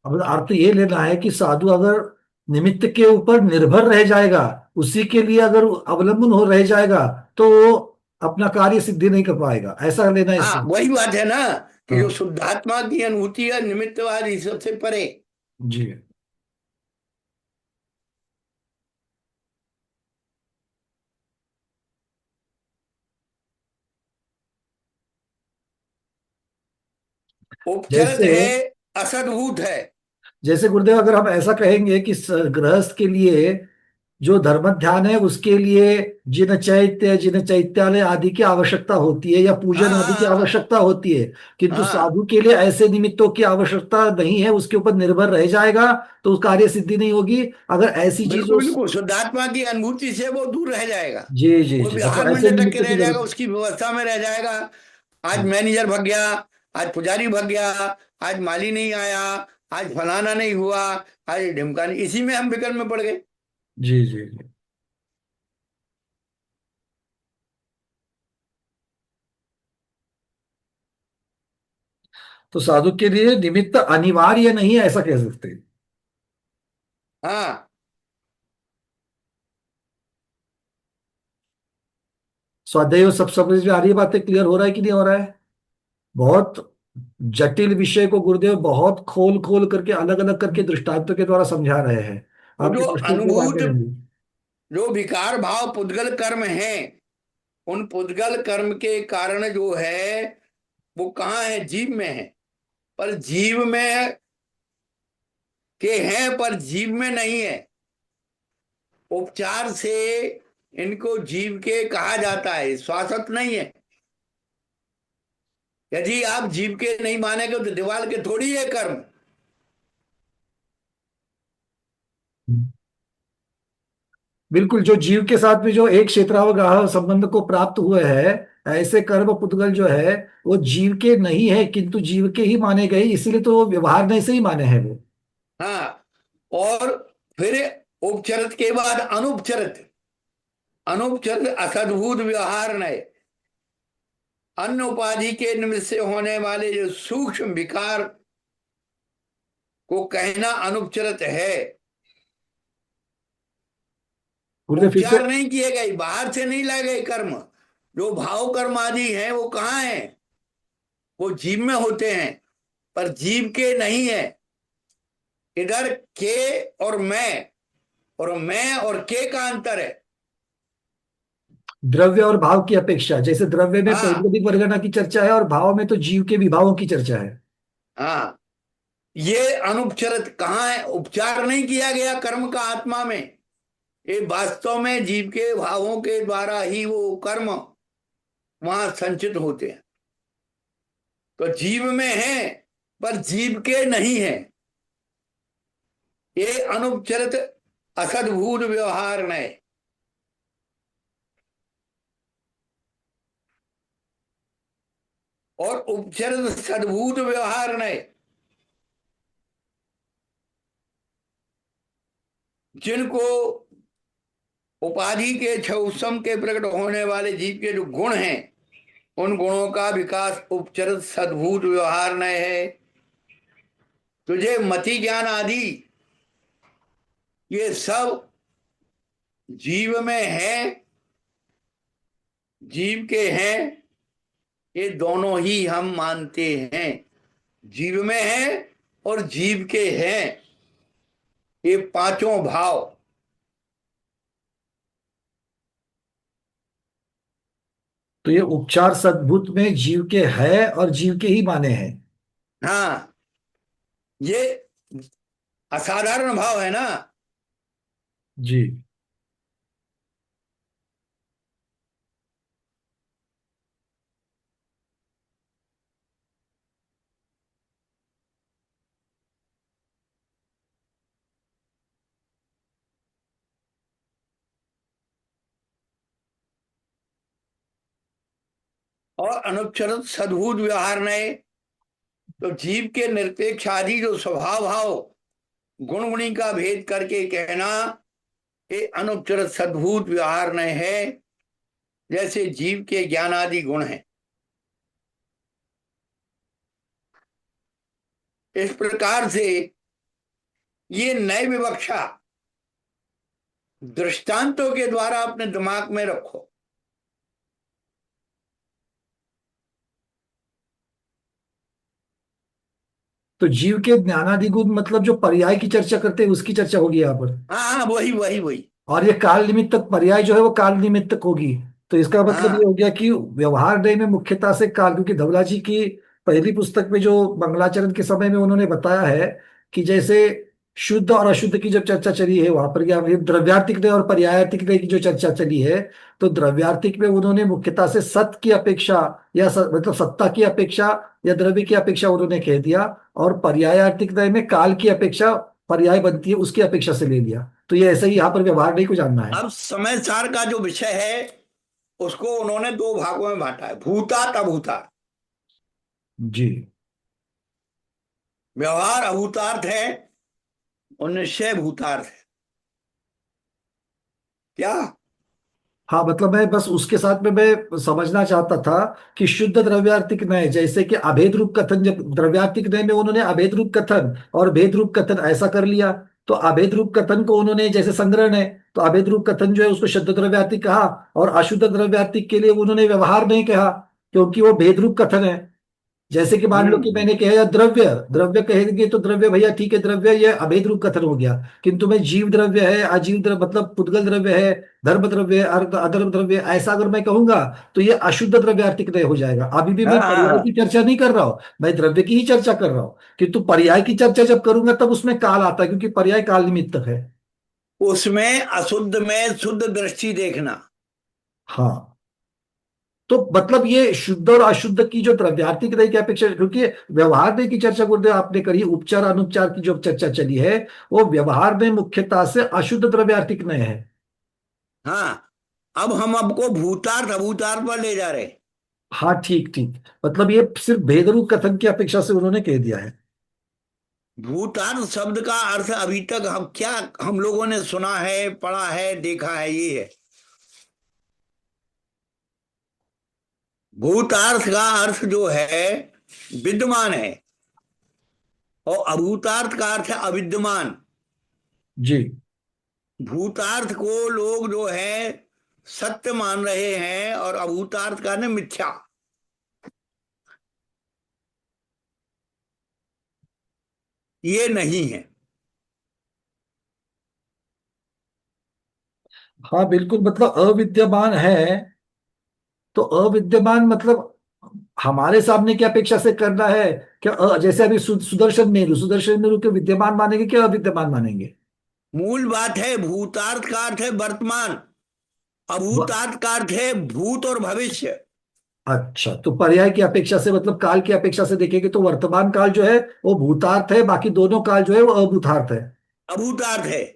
S1: अब अर्थ ये लेना है कि साधु अगर निमित्त के ऊपर निर्भर रह जाएगा, उसी के लिए अगर अवलंबन हो रह जाएगा, तो वो अपना कार्य सिद्धि नहीं कर पाएगा, ऐसा लेना है
S2: हाँ,
S1: इसका।
S2: वही बात है ना कि जो
S1: हाँ।
S2: शुद्धात्मा की अनुभूति है निमित्तवाद इस सबसे परे।
S1: जी।
S2: उपचरित
S1: जैसे
S2: है, असद्भूत है।
S1: जैसे गुरुदेव, अगर हम ऐसा कहेंगे कि गृहस्थ के लिए जो धर्म ध्यान है उसके लिए जिन चैत्य जिन चैत्यालय आदि की आवश्यकता होती है या
S2: हाँ
S1: पूजन आदि की
S2: हाँ
S1: आवश्यकता होती है, किंतु
S2: हाँ,
S1: साधु के लिए ऐसे निमित्तों की आवश्यकता नहीं है, उसके ऊपर निर्भर रह जाएगा तो उस कार्य सिद्धि नहीं होगी। अगर ऐसी चीज
S2: बिल्कुल बिल्कुल शुद्धात्मा की अनुभूति से वो दूर रह जाएगा।
S1: जी जी
S2: वो
S1: जी, उसको
S2: व्यवहार में
S1: ऐसे
S2: लटक के
S1: निमित्त की
S2: रह जाएगा,
S1: जरूरत।
S2: उसकी व्यवस्था में रह जाएगा। आज
S1: हाँ।
S2: मैनेजर भग गया, आज पुजारी भग गया, आज माली नहीं आया, आज फलाना नहीं हुआ, आज ढिमका नहीं, इसी में हम विकल्प में पड़ गए।
S1: जी जी जी। तो साधु के लिए निमित्त अनिवार्य नहीं है, ऐसा कह सकते हैं।
S2: हाँ,
S1: स्वाध्याय सब समझ में आ रही है, बातें क्लियर हो रहा है कि नहीं हो रहा है? बहुत जटिल विषय को गुरुदेव बहुत खोल खोल करके अलग अलग करके दृष्टांतों के द्वारा समझा रहे हैं।
S2: वो
S1: आपके
S2: जो
S1: प्रश्नों के बाद
S2: अनुभूत,
S1: में नहीं।
S2: जो विकार भाव पुद्गल कर्म है, उन पुद्गल कर्म के कारण जो है वो कहाँ है? जीव में है। पर जीव में के हैं, पर जीव में नहीं है। उपचार से इनको जीव के कहा जाता है, शाश्वत नहीं है। यदि आप जीव के नहीं मानेंगे तो दीवाल के थोड़ी है कर्म।
S1: बिल्कुल, जो जीव के साथ में जो एक क्षेत्रावगाह संबंध को प्राप्त हुए हैं, ऐसे कर्म पुद्गल जो है वो जीव के नहीं है, किंतु जीव के ही माने गए, इसीलिए तो वो व्यवहार नहीं से ही माने हैं वो।
S2: हाँ, और फिर उपचरित के बाद अनुपचरित। अनुपचरित असद्भुत व्यवहार नहीं, अन्य उपाधि के निमित्त से होने वाले जो सूक्ष्म विकार को कहना अनुपचरित है।
S1: गुरुदेव फिर से।
S2: उपचार नहीं किए गए, बाहर से नहीं लाए गए कर्म। जो भाव कर्म आदि है वो कहाँ है? वो जीव में होते हैं, पर जीव के नहीं है। इधर के और मैं और के का अंतर है।
S1: द्रव्य और भाव की अपेक्षा, जैसे द्रव्य में
S2: हाँ,
S1: पौद्गलिक वर्गना की चर्चा है और भाव में तो जीव के विभावों की चर्चा है।
S2: हाँ, ये अनुपचरित कहाँ है? उपचार नहीं किया गया कर्म का आत्मा में। ये वास्तव में जीव के भावों के द्वारा ही वो कर्म वहां संचित होते हैं। तो जीव में है, पर जीव के नहीं है। ये अनुपचरित असद्भुत व्यवहार नहीं। और उपचरित सद्भुत व्यवहार नहीं। जिनको उपाधि के छौसम के प्रकट होने वाले जीव के जो गुण हैं, उन गुणों का विकास उपचरित सद्भुत व्यवहार में है। तुझे मति ज्ञान आदि ये सब जीव में है, जीव के हैं। ये दोनों ही हम मानते हैं, जीव में है और जीव के हैं। ये पांचों भाव।
S1: तो ये उपचार सद्भुत में जीव के है और जीव के ही माने हैं।
S2: हाँ, ये असाधारण भाव है ना।
S1: जी।
S2: और अनुपचरित सद्भुत व्यवहार नहीं। तो जीव के निरपेक्ष आदि जो स्वभाव भाव गुण गुणी का भेद करके कहना, ये अनुपचरित सद्भुत व्यवहार नहीं है। जैसे जीव के ज्ञान आदि गुण हैं, इस प्रकार से ये नए विवक्षा दृष्टांतों के द्वारा अपने दिमाग में रखो।
S1: तो जीव के ज्ञानादि गुण मतलब जो पर्याय की चर्चा करते हैं उसकी चर्चा होगी यहाँ पर।
S2: हाँ, हाँ, वही वही वही।
S1: और ये काल निमित्तक पर्याय जो है वो काल निमित्तक होगी। तो इसका मतलब ये
S2: हाँ,
S1: हो गया कि व्यवहार डे में मुख्यतः से काल, क्योंकि धवला जी की पहली पुस्तक में जो मंगलाचरण के समय में उन्होंने बताया है कि जैसे शुद्ध और अशुद्ध की जब चर्चा चली है वहां पर, या फिर द्रव्यार्थिक न्याय और पर्यायार्थिक न्याय की जो चर्चा चली है, तो द्रव्यार्थिक में उन्होंने मुख्यतः से सत की अपेक्षा या मतलब सत्ता की अपेक्षा या द्रव्य की अपेक्षा उन्होंने कह दिया, और पर्यायार्थिक न्याय में काल की अपेक्षा पर्याय बनती है उसकी अपेक्षा से ले लिया। तो ये ऐसा ही यहाँ पर व्यवहार नहीं को जानना है।
S2: अब समय सार का जो विषय है उसको उन्होंने दो भागों में बांटा है, भूतार्थ अभूतार्थ।
S1: जी।
S2: व्यवहार अभूतार्थ है और निश्चय भूतार्थ है। क्या?
S1: हाँ मतलब मैं बस उसके साथ में मैं समझना चाहता था कि शुद्ध द्रव्यार्थिक नय, जैसे कि अभेद रूप कथन, जब द्रव्यार्थिक नय में उन्होंने अभेद रूप कथन और भेद रूप कथन ऐसा कर लिया, तो अभेद रूप कथन को उन्होंने जैसे संग्रहण है, तो अभेद रूप कथन जो है उसको शुद्ध द्रव्यार्थिक कहा, और अशुद्ध द्रव्यार्थिक के लिए उन्होंने व्यवहार नहीं कहा, क्योंकि वो भेद रूप कथन है। जैसे कि मान लो कि
S2: हम्म।
S1: मैंने कहा यार द्रव्य, द्रव्य कहेंगे तो द्रव्य भैया ठीक है, द्रव्य ये अभेद रूप कथन हो गया, किंतु मैं जीव द्रव्य है, अजीव द्रव्य मतलब पुद्गल द्रव्य है, धर्म द्रव्य है, अधर्म द्रव्य है, ऐसा अगर मैं कहूंगा तो ये अशुद्ध द्रव्यार्थिक नहीं हो जाएगा। अभी भी
S2: हाँ
S1: मैं
S2: हाँ
S1: पर्याय की
S2: हाँ।
S1: चर्चा नहीं कर रहा हूं, मैं द्रव्य की ही चर्चा कर रहा हूं, किंतु पर्याय की चर्चा जब करूंगा तब उसमें काल आता है, क्योंकि पर्याय काल निमित्तक है।
S2: उसमें अशुद्ध में शुद्ध दृष्टि देखना।
S1: हाँ, तो मतलब ये शुद्ध और अशुद्ध की जो द्रव्यार्थिक दय की अपेक्षा, क्योंकि व्यवहार दय की चर्चा गुरुदेव आपने करी, उपचार अनुपचार की जो चर्चा चली है वो व्यवहार में मुख्यतः से अशुद्ध द्रव्यार्थिक नय है।
S2: हाँ, अब हम आपको भूतार्थ अभूतार्थ पर ले जा रहे हैं।
S1: हाँ ठीक ठीक, मतलब ये सिर्फ भेद रूप कथन की अपेक्षा से उन्होंने कह दिया है।
S2: भूतार्थ शब्द का अर्थ अभी तक हम क्या, हम लोगों ने सुना है, पढ़ा है, देखा है, ये है। भूतार्थ का अर्थ जो है विद्यमान है, और अभूतार्थ का अर्थ है अविद्यमान।
S1: जी।
S2: भूतार्थ को लोग जो है सत्य मान रहे हैं, और अभूतार्थ का न मिथ्या। ये नहीं है।
S1: हाँ बिल्कुल, मतलब अविद्यमान है, तो अविद्यमान मतलब हमारे सामने क्या अपेक्षा से करना है? क्या जैसे अभी सुदर्शन मेरु, सुदर्शन मेरु के विद्यमान मानेंगे क्या अविद्यमान मानेंगे?
S2: मूल बात है, भूतार्थ का अर्थ है वर्तमान,
S1: व-
S2: अभूतार्थ का अर्थ है भूत और भविष्य।
S1: अच्छा, तो पर्याय की अपेक्षा से मतलब काल की अपेक्षा से देखेंगे तो वर्तमान काल जो है वो भूतार्थ है, बाकी दोनों काल जो है वो अभूतार्थ है।
S2: अभूतार्थ है।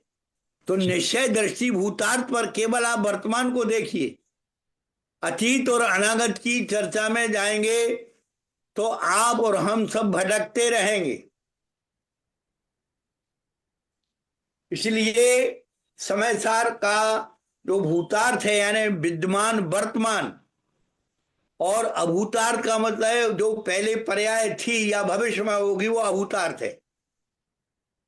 S2: तो
S1: जी।
S2: निश्चय दृष्टि भूतार्थ पर, केवल आप वर्तमान को देखिए। अतीत और अनागत की चर्चा में जाएंगे तो आप और हम सब भटकते रहेंगे। इसलिए समय सार का जो भूतार्थ है, यानी विद्यमान वर्तमान, और अभूतार्थ का मतलब है जो पहले पर्याय थी या भविष्य में होगी, वो अभूतार्थ है।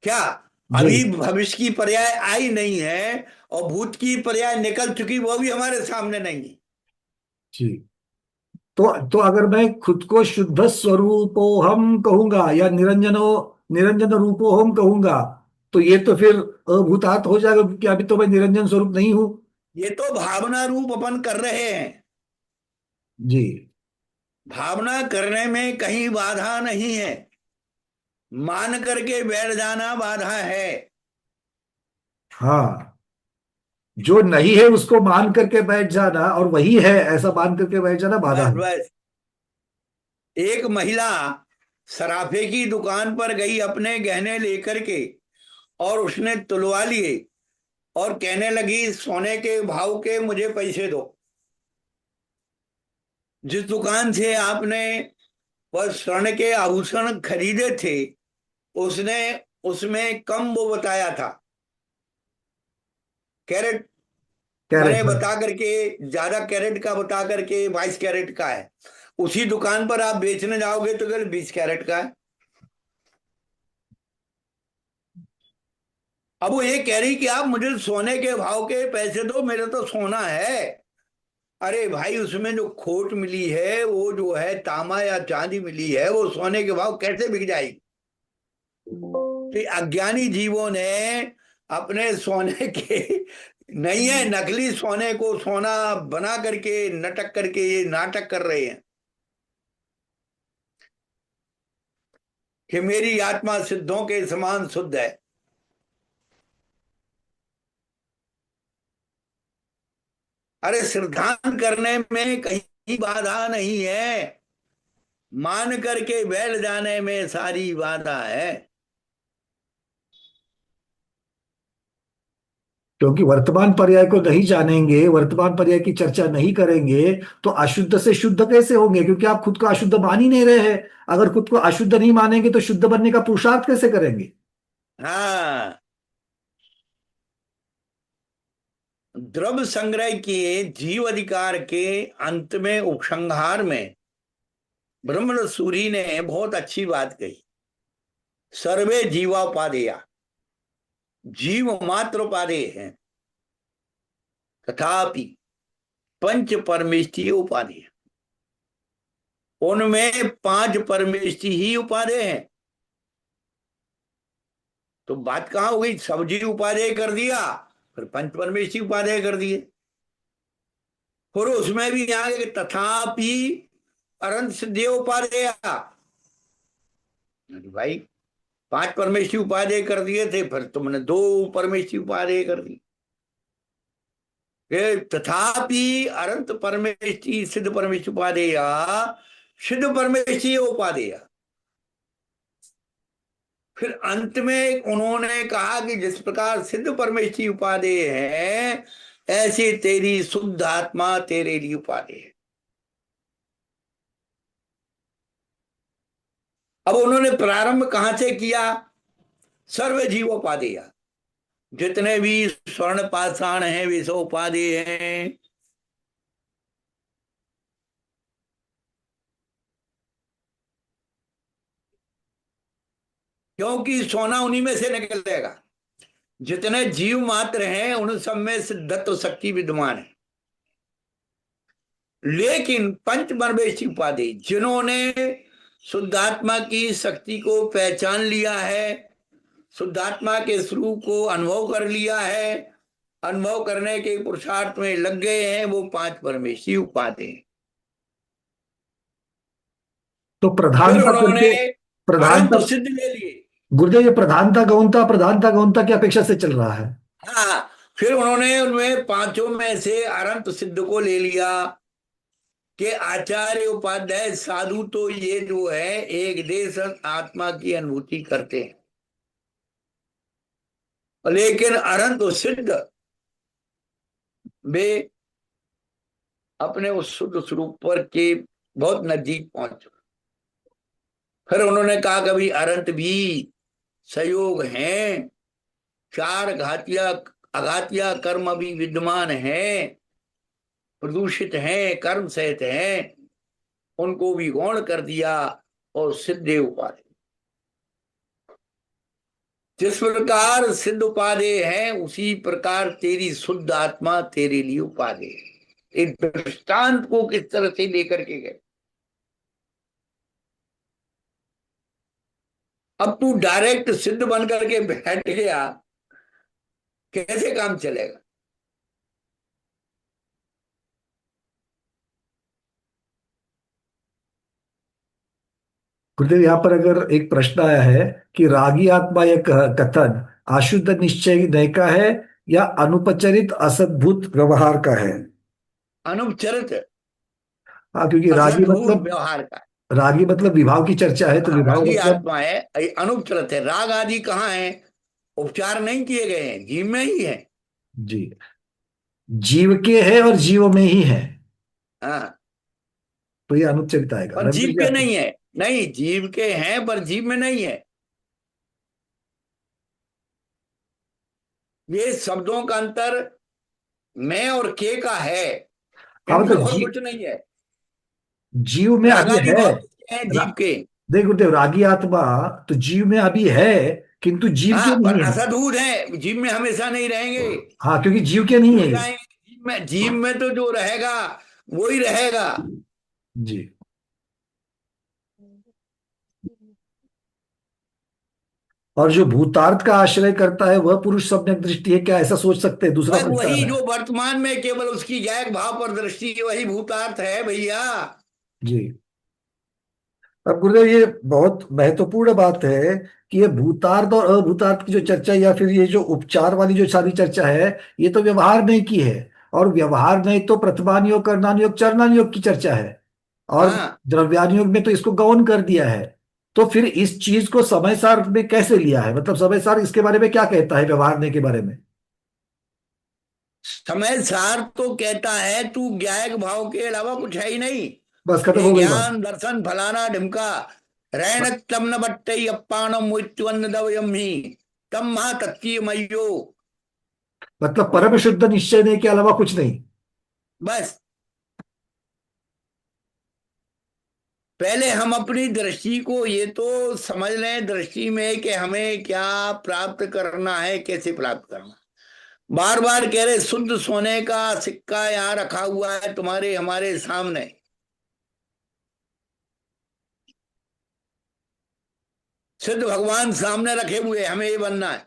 S2: क्या
S1: जी।
S2: अभी भविष्य की पर्याय आई नहीं है, और भूत की पर्याय निकल चुकी, वो भी हमारे सामने नहीं है।
S1: जी। तो अगर मैं खुद को शुद्ध स्वरूपो हम कहूंगा या निरंजनो निरंजन रूपो हम कहूंगा, तो ये तो फिर अभूतार्थ हो जाएगा, क्योंकि अभी तो मैं निरंजन स्वरूप नहीं हूं।
S2: ये तो भावना रूप अपन कर रहे हैं।
S1: जी।
S2: भावना करने में कहीं बाधा नहीं है, मान करके बैठ जाना बाधा है।
S1: हाँ, जो नहीं है उसको मान करके बैठ जाना और वही है ऐसा मान करके बैठ जाना बाधा
S2: बस
S1: है।
S2: बस। एक महिला सराफे की दुकान पर गई अपने गहने लेकर के, और उसने तुलवा लिए, और कहने लगी सोने के भाव के मुझे पैसे दो। जिस दुकान से आपने वह स्वर्ण के आभूषण खरीदे थे, उसने उसमें कम वो बताया था, कैरेट। मैंने
S1: कैरेक्टर।
S2: बता करके, ज्यादा कैरेट का बता करके 22 कैरेट का है। उसी दुकान पर आप बेचने जाओगे तो केवल 20 कैरेट का है। अब वो ये कह रही कि आप मुझे सोने के भाव के पैसे दो, मेरे तो सोना है। अरे भाई, उसमें जो खोट मिली है, वो जो है तांबा या चांदी मिली है, वो सोने के भाव कैसे बिक जाएगी? तो अज्ञानी जीवों ने अपने सोने के, नहीं है, नकली सोने को सोना बना करके नटक करके ये नाटक कर रहे हैं कि मेरी आत्मा सिद्धों के समान शुद्ध है। अरे श्रद्धान करने में कहीं बाधा नहीं है, मान करके बैठ जाने में सारी बाधा है।
S1: क्योंकि वर्तमान पर्याय को नहीं जानेंगे, वर्तमान पर्याय की चर्चा नहीं करेंगे, तो अशुद्ध से शुद्ध कैसे होंगे? क्योंकि आप खुद को अशुद्ध मान ही नहीं रहे हैं। अगर खुद को अशुद्ध नहीं मानेंगे तो शुद्ध बनने का पुरुषार्थ कैसे करेंगे?
S2: हाँ, द्रव्य संग्रह के जीव अधिकार के अंत में उपसंहार में ब्रह्म सूरी ने बहुत अच्छी बात कही। सर्वे जीवापादेया, जीव मात्र उपादेय हैं, तथापि पंच परमेष्ठीय उपादेय, उनमें पांच परमेष्ठी ही उपादेय हैं। तो बात कहां हो गई? सब जीव उपादेय कर दिया, फिर पंच परमेष्ठी उपादेय कर दिए। और उसमें भी आगे तथापि अनंत सिद्धि उपादेय। भाई, पांच परमेष्ठी उपादेय कर दिए थे, फिर तुमने दो परमेष्ठी उपादेय कर दी। तथापि अनंत परमेष्ठी सिद्ध परमेष्ठी उपादेय, सिद्ध परमेष्ठी उपादेय। फिर अंत में उन्होंने कहा कि जिस प्रकार सिद्ध परमेष्ठी उपादेय है, ऐसे तेरी शुद्ध आत्मा तेरे लिए उपादेय है। अब उन्होंने प्रारंभ कहां से किया? सर्व जीवोपादेय, जितने भी स्वर्ण पाषाण हैं वे सब उपादेय हैं। क्योंकि सोना उन्हीं में से निकलेगा। जितने जीव मात्र हैं उन सब में सिद्धत्व शक्ति विद्यमान है। लेकिन पंच परमेष्ठी उपादेय, जिन्होंने शुद्धात्मा की शक्ति को पहचान लिया है, शुद्धात्मा के स्वरूप को अनुभव कर लिया है, अनुभव करने के पुरुषार्थ में लग गए हैं, वो पांच परमेष्ठी उपादेय।
S1: तो
S2: फिर
S1: प्रधानता
S2: उन्होंने
S1: करके, प्रधानता,
S2: अनंत सिद्ध ले लिए।
S1: गुरुदेव ये प्रधानता गौणता की अपेक्षा से चल रहा है।
S2: हाँ, फिर उन्होंने उनमें पांचों में से अनंत सिद्ध को ले लिया कि आचार्य उपाध्याय साधु तो ये जो है एक देश आत्मा की अनुभूति करते हैं, लेकिन अनंत सिद्ध वे अपने उस शुद्ध स्वरूप पर के बहुत नजदीक पहुंच। फिर उन्होंने कहा कभी अनंत भी संयोग हैं, चार घातिया अघातिया कर्म भी विद्यमान हैं, प्रदूषित हैं, कर्म सहित हैं, उनको भी गौण कर दिया और सिद्धे उपाधि। जिस प्रकार सिद्ध उपादेय है उसी प्रकार तेरी शुद्ध आत्मा तेरे लिए उपादेय है। एक दृष्टांत को किस तरह से लेकर के गए। अब तू डायरेक्ट सिद्ध बन करके बैठ गया, कैसे काम चलेगा?
S1: गुरुदेव यहाँ पर अगर एक प्रश्न आया है कि रागी आत्मा यह कथन अशुद्ध निश्चय नय का है या अनुपचरित असद्भुत व्यवहार का है?
S2: अनुपचरित
S1: हाँ, क्योंकि
S2: असद्भुत व्यवहार का।
S1: रागी मतलब विभाव की चर्चा है, तो
S2: हाँ,
S1: विभाव
S2: रागी
S1: मतलब।
S2: आत्मा है, अनुपचरित है। राग आदि कहाँ है? उपचार नहीं किए गए हैं, जीव में ही है।
S1: जी, जीव के है और जीव में ही है,
S2: हाँ,
S1: तो ये अनुपचरित आएगा।
S2: पर
S1: रविंद्र
S2: जीव
S1: जी
S2: के
S1: आप।
S2: नहीं है। नहीं, जीव के हैं पर जीव में नहीं है। ये शब्दों का अंतर मैं और के का है,
S1: हाँ
S2: इनमें
S1: मतलब
S2: और कुछ नहीं है।
S1: जीव में अभी
S2: रागादि
S1: है।
S2: भाव किसके हैं?
S1: रा,
S2: जीव के।
S1: देख गुरुदेव, रागी आत्मा तो जीव में अभी है, किंतु जीव
S2: हाँ,
S1: के
S2: पर
S1: नहीं है।
S2: असदूर है, जीव में हमेशा नहीं रहेंगे।
S1: हाँ, क्योंकि जीव के नहीं
S2: उड़
S1: है ये।
S2: जाएंगे। जीव में तो जो रहेगा वो ही रहेगा।
S1: जी। और जो भूतार्थ का आश्रय करता है वह पुरुष सम्यक दृष्टि है क्या, ऐसा सोच सकते हैं? दूसरा
S2: भाई,
S1: प्रश्न आ
S2: वही
S1: रहा
S2: जो
S1: है।
S2: वर्तमान में केवल उसकी जैक भाव पर दृष्टि, वही भूतार्थ है भैया।
S1: जी। अब गुरुदेव ये बहुत महत्वपूर्ण बात है कि ये भूतार्थ और अभूतार्थ की जो चर्चा, या फिर ये जो उपचार वाली जो सारी चर्चा है, ये तो व्यवहार में की है। और व्यवहार में तो प्रतिमान योग, करणान योग, चरणान योग की चर्चा है। और
S2: हाँ,
S1: द्रव्यान योग में तो इसको गौण कर दिया है। तो फिर इस चीज को समय सार में कैसे लिया है? मतलब समय सार इसके बारे में क्या कहता है, व्यवहारने के बारे में?
S2: समय सार तो कहता है तू ज्ञायक भाव के अलावा कुछ है ही नहीं।
S1: बस खत्म
S2: ये
S1: हो गई बात।
S2: ज्ञान दर्शन फलाना ढिमका रैण तम न बट्टई अप्पाणम मुच्युन्न दवयम ही तम महा तत्कीय मयो।
S1: मतलब परम शुद्ध निश्चय नहीं के अलावा कुछ नहीं।
S2: बस पहले हम अपनी दृष्टि को ये तो समझ लें दृष्टि में कि हमें क्या प्राप्त करना है, कैसे प्राप्त करना है। बार बार कह रहे शुद्ध सोने का सिक्का यहाँ रखा हुआ है तुम्हारे हमारे सामने। सिद्ध भगवान सामने रखे हुए, हमें ये बनना है।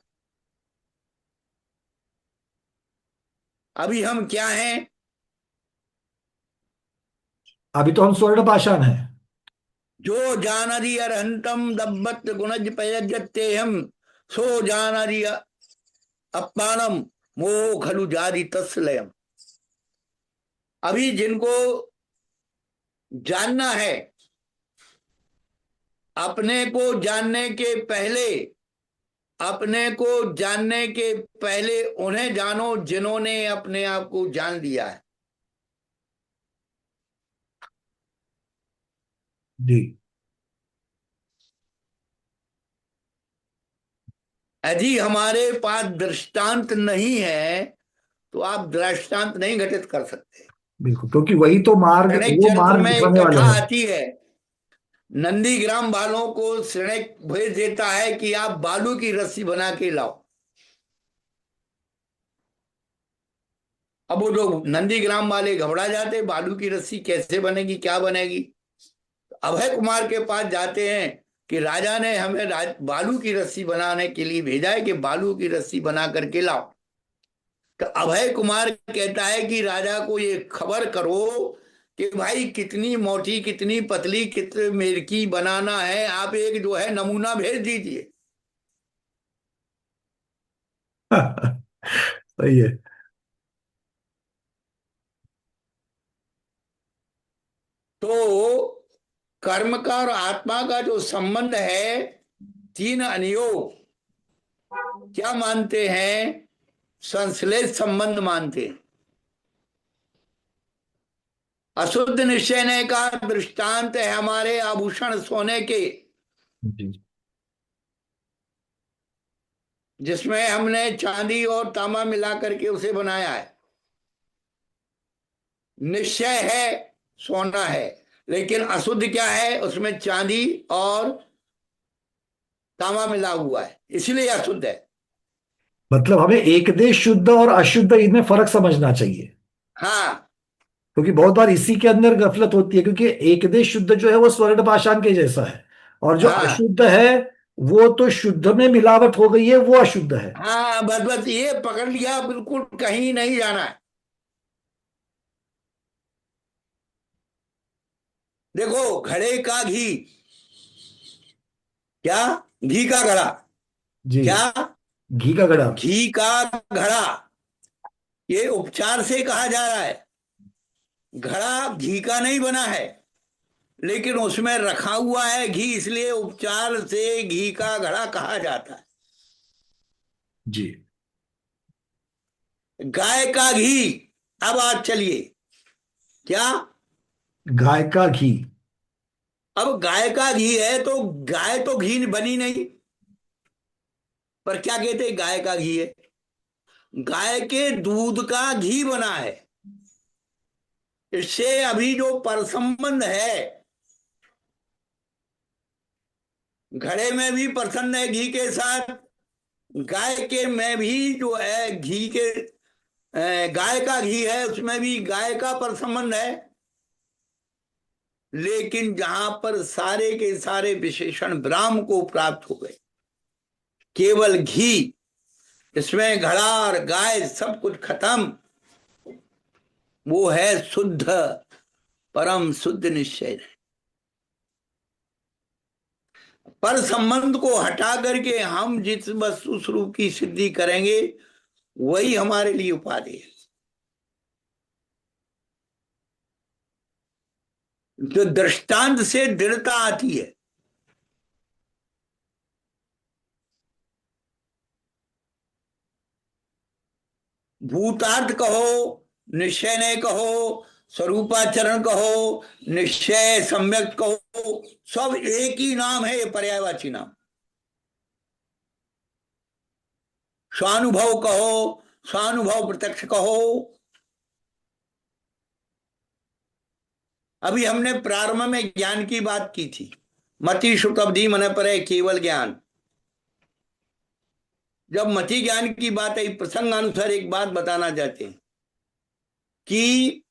S2: अभी हम क्या हैं?
S1: अभी तो हम स्वर्ण पाषाण हैं।
S2: जो जानरी अरहंतम दब्बत गुणज पयजते हम सो जानरी अपानम मोह खलु जारी तस्लयम। अभी जिनको जानना है, अपने को जानने के पहले, अपने को जानने के पहले उन्हें जानो जिन्होंने अपने आप को जान लिया है।
S1: जी।
S2: यदि हमारे पास दृष्टांत नहीं है तो आप दृष्टांत नहीं घटित कर सकते।
S1: बिल्कुल, क्योंकि वही तो मार्ग,
S2: शृणिक
S1: वो
S2: चरित्र
S1: मार्ग
S2: में एक
S1: दिखाने वाला
S2: कथा
S1: है।
S2: आती है, नंदीग्राम वालों को शृणिक भेज देता है कि आप बालू की रस्सी बना के लाओ। अब वो लोग नंदीग्राम वाले घबरा जाते, बालू की रस्सी कैसे बनेगी, क्या बनेगी। अभय कुमार के पास जाते हैं कि राजा ने हमें बालू की रस्सी बनाने के लिए भेजा है कि बालू की रस्सी बना करके लाओ। तो अभय कुमार कहता है कि राजा को ये खबर करो कि भाई कितनी मोटी कितनी पतली कितने मेर की बनाना है, आप एक जो है नमूना भेज दीजिए।
S1: सही है।
S2: तो कर्म का और आत्मा का जो संबंध है, तीन अनियोग क्या मानते हैं? संश्लेष संबंध मानते हैं। अशुद्ध निश्चय का दृष्टांत है हमारे आभूषण सोने के,
S1: जी।
S2: जिसमें हमने चांदी और तांबा मिला करके उसे बनाया है। निश्चय है सोना है, लेकिन अशुद्ध क्या है? उसमें चांदी और तांबा मिला हुआ है, इसलिए अशुद्ध है।
S1: मतलब हमें एकदेश शुद्ध और अशुद्ध इनमें फर्क समझना चाहिए,
S2: हाँ
S1: क्योंकि बहुत बार इसी के अंदर गफलत होती है। क्योंकि एकदेश शुद्ध जो है वो स्वर्ण पाषाण के जैसा है, और जो
S2: हाँ
S1: अशुद्ध है वो तो शुद्ध में मिलावट हो गई है, वो अशुद्ध है।
S2: हाँ, बस बस ये पकड़ लिया, बिल्कुल कहीं नहीं जाना है। देखो घड़े का घी, क्या? घी का घड़ा,
S1: जी।
S2: क्या?
S1: घी का घड़ा।
S2: घी का घड़ा, ये उपचार से कहा जा रहा है। घड़ा घी का नहीं बना है, लेकिन उसमें रखा हुआ है घी, इसलिए उपचार से घी का घड़ा कहा जाता है।
S1: जी।
S2: गाय का घी, अब आज चलिए, क्या?
S1: गाय का घी।
S2: अब गाय का घी है तो गाय तो घी बनी नहीं, पर क्या कहते हैं? गाय का घी है। गाय के दूध का घी बना है। इससे अभी जो परसंबंध है, घड़े में भी प्रसन्न है घी के साथ, गाय के में भी जो है घी के गाय का घी है, उसमें भी गाय का परसंबंध है। लेकिन जहां पर सारे के सारे विशेषण ब्राह्म को प्राप्त हो गए, केवल घी, इसमें घड़ा और गाय सब कुछ खत्म, वो है शुद्ध, परम शुद्ध निश्चय। पर संबंध को हटा करके हम जिस वस्तु स्वरूप की सिद्धि करेंगे वही हमारे लिए उपाधि है। जो दृष्टांत से दृढ़ता आती है, भूतार्थ कहो, निश्चय ने कहो, स्वरूपाचरण कहो, निश्चय सम्यक कहो, सब एक ही नाम है, ये पर्यायवाची नाम। स्वानुभव कहो, स्वानुभव प्रत्यक्ष कहो। अभी हमने प्रारंभ में ज्ञान की बात की थी। मति श्रुत अवधि मन परे केवल ज्ञान। जब मति ज्ञान की बात आई, प्रसंगानुसार एक बात बताना चाहते हैं कि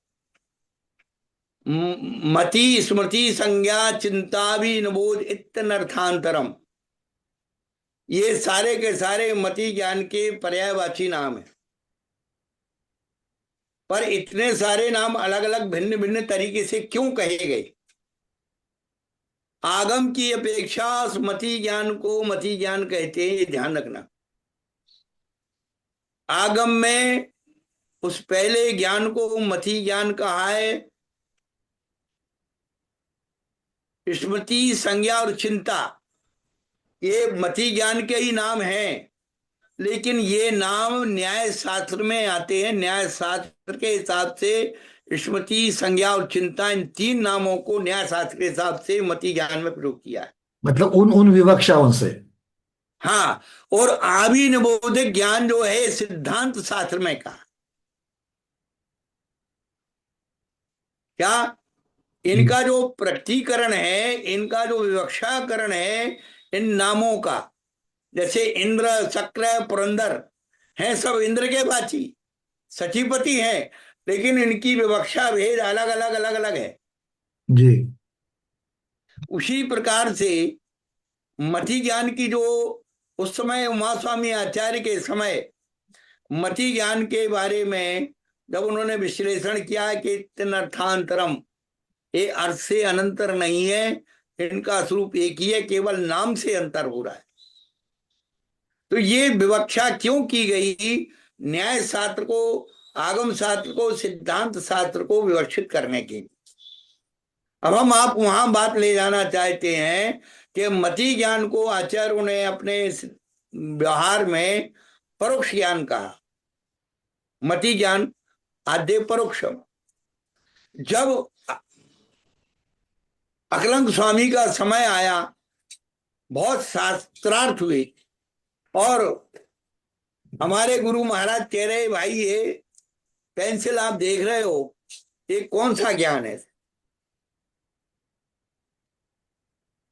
S2: मति स्मृति संज्ञा चिंता भी नबोध इत्यनर्थांतरम, ये सारे के सारे मति ज्ञान के पर्यायवाची नाम है। पर इतने सारे नाम अलग अलग भिन्न भिन्न तरीके से क्यों कहे गए? आगम की अपेक्षा मति ज्ञान को मति ज्ञान कहते हैं, ये ध्यान रखना। आगम में उस पहले ज्ञान को मति ज्ञान कहा है। स्मृति संज्ञा और चिंता ये मति ज्ञान के ही नाम हैं, लेकिन ये नाम न्याय शास्त्र में आते हैं। न्याय शास्त्र के हिसाब से स्मृति संज्ञा और चिंता, इन तीन नामों को न्याय शास्त्र के हिसाब से मति ज्ञान में प्रयोग किया है।
S1: मतलब उन उन विवक्षाओं से।
S2: हाँ, और आभिनिबोधिक ज्ञान जो है सिद्धांत शास्त्र में का क्या, इनका जो प्रकटीकरण है, इनका जो विवक्षाकरण है इन नामों का, जैसे इंद्र शक्र पुरंदर हैं, सब इंद्र के वाची सचिपति हैं, लेकिन इनकी विवक्षा भेद अलग अलग अलग अलग है
S1: जी।
S2: उसी प्रकार से मति ज्ञान की जो उस समय उमा स्वामी आचार्य के समय मति ज्ञान के बारे में जब उन्होंने विश्लेषण किया कि अर्थांतरम, ये अर्थ से अनंतर नहीं है, इनका स्वरूप एक ही है, केवल नाम से अंतर हो रहा है। तो ये विवक्षा क्यों की गई? न्याय शास्त्र को, आगम शास्त्र को, सिद्धांत शास्त्र को विवक्षित करने के लिए। अब हम आप वहां बात ले जाना चाहते हैं कि मति ज्ञान को आचार्यों ने अपने व्यवहार में परोक्ष ज्ञान कहा। मति ज्ञान आद्य परोक्षम। जब अकलंक स्वामी का समय आया, बहुत शास्त्रार्थ हुए, और हमारे गुरु महाराज कह रहे, भाई ये पेंसिल आप देख रहे हो, ये कौन सा ज्ञान है?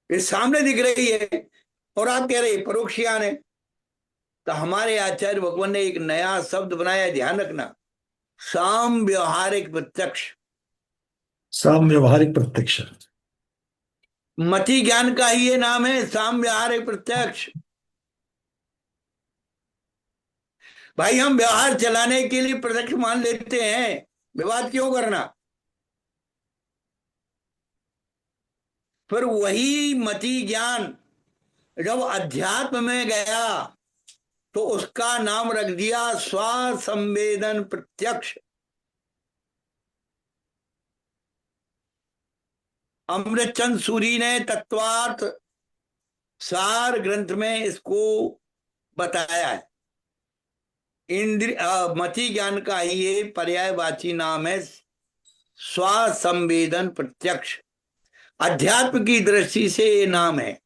S2: ये सामने दिख रही है और आप कह रहे परोक्ष ज्ञान है। तो हमारे आचार्य भगवान ने एक नया शब्द बनाया, ध्यान रखना, साम व्यवहारिक प्रत्यक्ष।
S1: साम व्यवहारिक प्रत्यक्ष।
S2: मति ज्ञान का ही ये नाम है, साम व्यवहारिक प्रत्यक्ष। भाई हम व्यवहार चलाने के लिए प्रत्यक्ष मान लेते हैं, विवाद क्यों करना? फिर वही मति ज्ञान जब अध्यात्म में गया तो उसका नाम रख दिया स्वसंवेदन प्रत्यक्ष। अमृतचंद सूरी ने तत्वार्थ सार ग्रंथ में इसको बताया है। मति ज्ञान का ही ये पर्यायवाची नाम है स्वसंवेदन प्रत्यक्ष। अध्यात्म की दृष्टि से ये नाम है।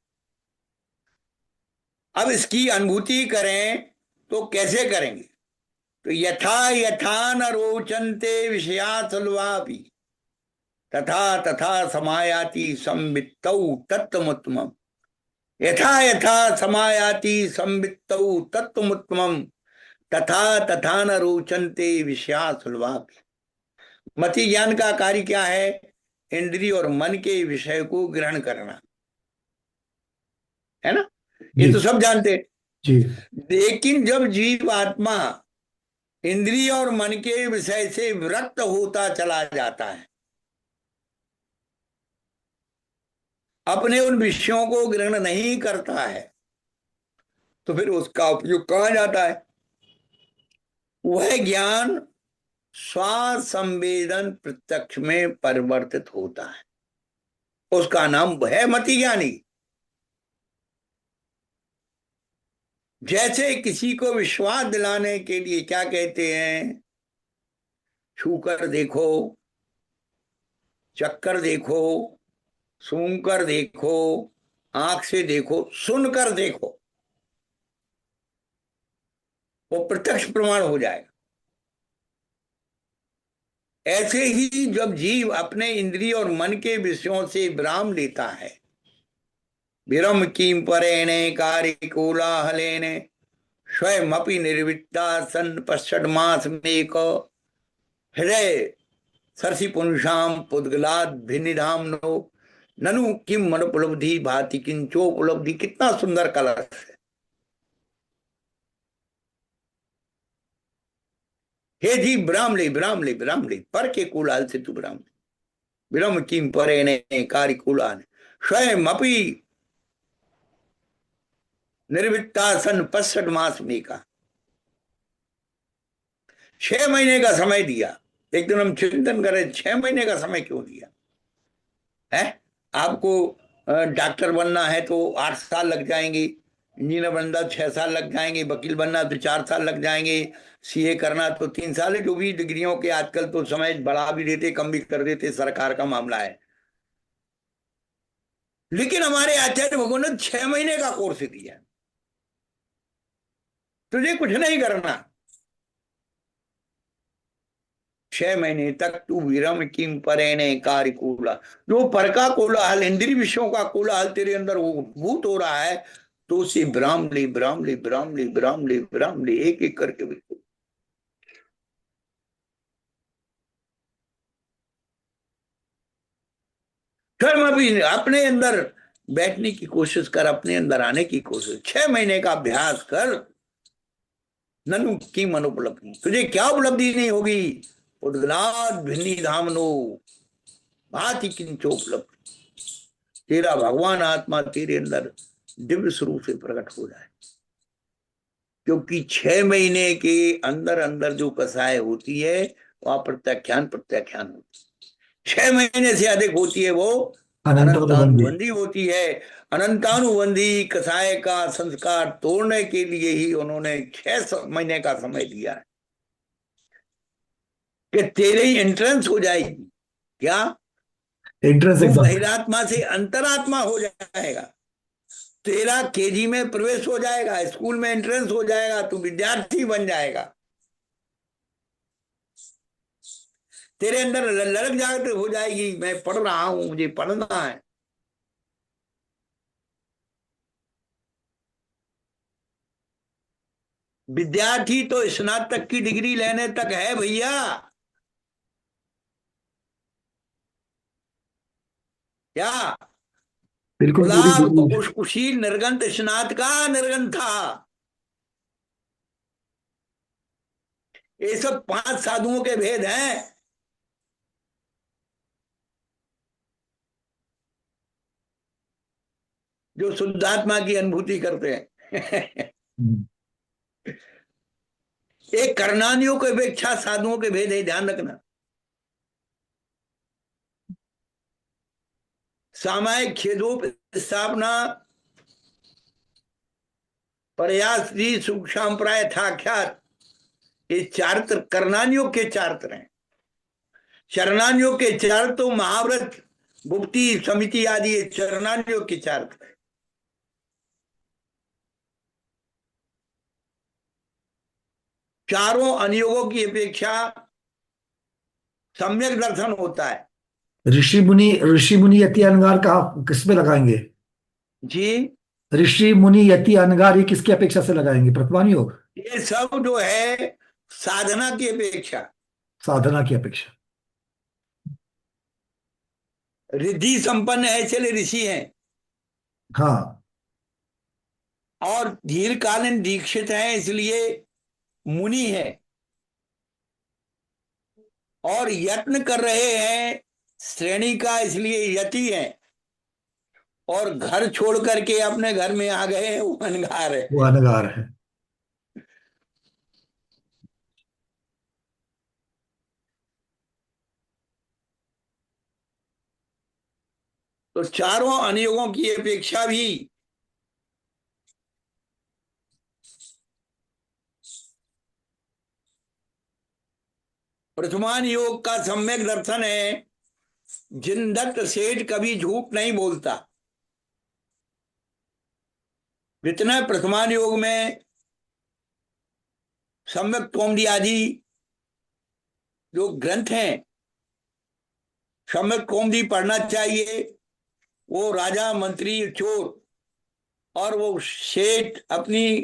S2: अब इसकी अनुभूति करें तो कैसे करेंगे? तो यथा यथा न रोचन्ते विषया सल्वापि तथा तथा समायाति संवित्तौ तत्त्वमुत्तमम्। यथा यथा समायाति संवित्तौ तत्त्वमुत्तमम् तथा तथा न रोचन्ते विषया सल्वापि। मति ज्ञान का कार्य क्या है? इंद्रिय और मन के विषय को ग्रहण करना है ना, ये तो सब जानते हैं
S1: जी।
S2: लेकिन जब जीव आत्मा इंद्रिय और मन के विषय से विरक्त होता चला जाता है, अपने उन विषयों को ग्रहण नहीं करता है, तो फिर उसका उपयोग कहाँ जाता है? वह ज्ञान स्वसंवेदन प्रत्यक्ष में परिवर्तित होता है, उसका नाम है मति ज्ञानी। जैसे किसी को विश्वास दिलाने के लिए क्या कहते हैं? छूकर देखो, चक्कर देखो, सूंघकर देखो, आंख से देखो, सुनकर देखो, वो प्रत्यक्ष प्रमाण हो जाएगा। ऐसे ही जब जीव अपने इंद्रिय और मन के विषयों से विराम लेता है, विरम कीम परेण कार्य कोलाहलेन स्वयं अपि निर्विद्या सन पश्चन्मासमेक हृदय सरसि पुंसाम पुद्गलाद भिन्निधाम्नो ननु किम मनोपलब्धि भाति किंचोपलब्धि। कितना सुंदर कलश है। हे जी विराम ले, विराम ले, विराम ले, पर के कुलाल से तू विराम ले। विरम किम परेण कार्य कुलाल स्वयं अपि निर्विद्या सन पश्चन्मासमेका। 6 महीने का समय दिया। एक दिन हम चिंतन करें, 6 महीने का समय क्यों दिया है? आपको डॉक्टर बनना है तो 8 साल लग जाएंगे, इंजीनियर बनना 6 साल लग जाएंगे, वकील बनना तो 4 साल लग जाएंगे, सीए करना तो 3 साल है। जो भी डिग्रियों के आजकल तो समय बढ़ा भी देते, कम भी कर देते, सरकार का मामला है। लेकिन हमारे आचार्य भगवान ने 6 महीने का कोर्स दिया। तुझे कुछ नहीं करना, 6 महीने तक तू विरम किम परेने कार्य कोला। जो पर का कोलाहल, इंद्रिय विषयों का कोलाहल तेरे अंदर उद्भूत हो रहा है, तो उसे विराम ले, विराम ले, विराम ले, विराम ले, विराम ले, एक एक करके बिल्कुल। फिर अभी अपने अंदर बैठने की कोशिश कर, अपने अंदर आने की कोशिश, 6 महीने का अभ्यास कर। ननु की मनोपलब्धि, तुझे क्या उपलब्धि नहीं होगी? उद्गलाद भिन्नी धामनो भांति किंचोपलब्धि। तेरा भगवान आत्मा तेरे अंदर दिव्य स्वरूप से प्रकट हो जाए। क्योंकि 6 महीने के अंदर अंदर जो कसाय होती है वह प्रत्याख्यान प्रत्याख्यान होती है। 6 महीने से अधिक होती है वो
S1: अनंतानुबंधी।
S2: अनंतानुबंधी होती है। अनंतानुबंधी कसाय का संस्कार तोड़ने के लिए ही उन्होंने 6 महीने का समय दिया है कि तेरे ही एंट्रेंस हो जाएगी। क्या?
S1: एंट्रेंस
S2: तू
S1: एग्जाम।
S2: बहिरात्मा से अंतरात्मा हो जाएगा। तेरा केजी में प्रवेश हो जाएगा, स्कूल में एंट्रेंस हो जाएगा, तू विद्यार्थी बन जाएगा। तेरे अंदर ललक जागृत हो जाएगी, मैं पढ़ रहा हूं, मुझे पढ़ना है। विद्यार्थी तो स्नातक की डिग्री लेने तक है भैया। क्या?
S1: बिल्कुल
S2: खुला
S1: पूरी डिग्री।
S2: कुशील निर्गंत स्नात का निर्गंत था। ये सब 5 साधुओं के भेद हैं। जो शुद्धात्मा की अनुभूति करते हैं।
S1: हम्म।
S2: एक कर्णानियों की अपेक्षा साधुओं के भेद है, ध्यान रखना। सामायिक खेदोप स्थापना प्रयास सूक्ष्म प्राय था ख्यात, ये चारित्र कर्णानियों के चारित्र हैं। चरणानियों के चारित्र तो महाव्रत गुप्ती समिति आदि ये चरणानियों के चारित्र है। चारों अनियोगों की अपेक्षा सम्यक दर्शन होता है।
S1: ऋषि मुनि यति अनगार कहाँ किस पे लगाएंगे?
S2: जी,
S1: ऋषि मुनि यति अनगार ये किसकी अपेक्षा से लगाएंगे? प्रतिमान योग।
S2: ये सब जो है साधना की अपेक्षा,
S1: साधना की अपेक्षा।
S2: रिद्धि संपन्न है इसलिए ऋषि हैं,
S1: हाँ।
S2: और दीर्घकालीन दीक्षित हैं इसलिए मुनि है, और यत्न कर रहे हैं श्रेणी का इसलिए यति है, और घर छोड़ करके अपने घर में आ गए हैं वो अनगार
S1: वो
S2: है।
S1: अनगार है।
S2: तो चारों अनियोगों की अपेक्षा भी प्रथमान योग का सम्यक दर्शन है। जिनदत्त सेठ कभी झूठ नहीं बोलता। जितना प्रथमान योग में सम्यक कौमुदी आदि जो ग्रंथ हैं सम्यक कौमुदी पढ़ना चाहिए। वो राजा मंत्री चोर और वो सेठ अपनी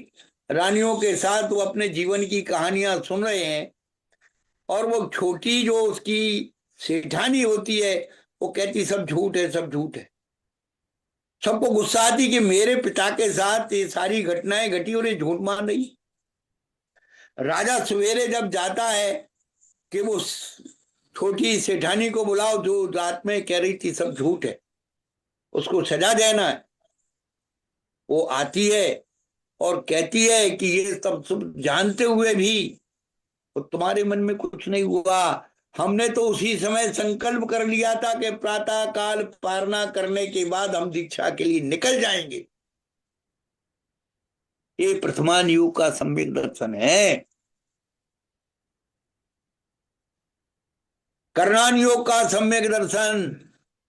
S2: रानियों के साथ वो अपने जीवन की कहानियां सुन रहे हैं, और वो छोटी जो उसकी सेठानी होती है वो कहती सब झूठ है, सब झूठ है। सबको गुस्सा आती कि मेरे पिता के साथ ये सारी घटनाएं घटी और ये झूठ मान रही। राजा सवेरे जब जाता है कि वो छोटी सेठानी को बुलाओ जो रात में कह रही थी सब झूठ है, उसको सजा देना है। वो आती है और कहती है कि ये सब जानते हुए भी तो तुम्हारे मन में कुछ नहीं हुआ। हमने तो उसी समय संकल्प कर लिया था कि प्रातः काल पारना करने के बाद हम दीक्षा के लिए निकल जाएंगे। ये प्रथमान युग का सम्यक दर्शन है। कर्णान योग का सम्यक दर्शन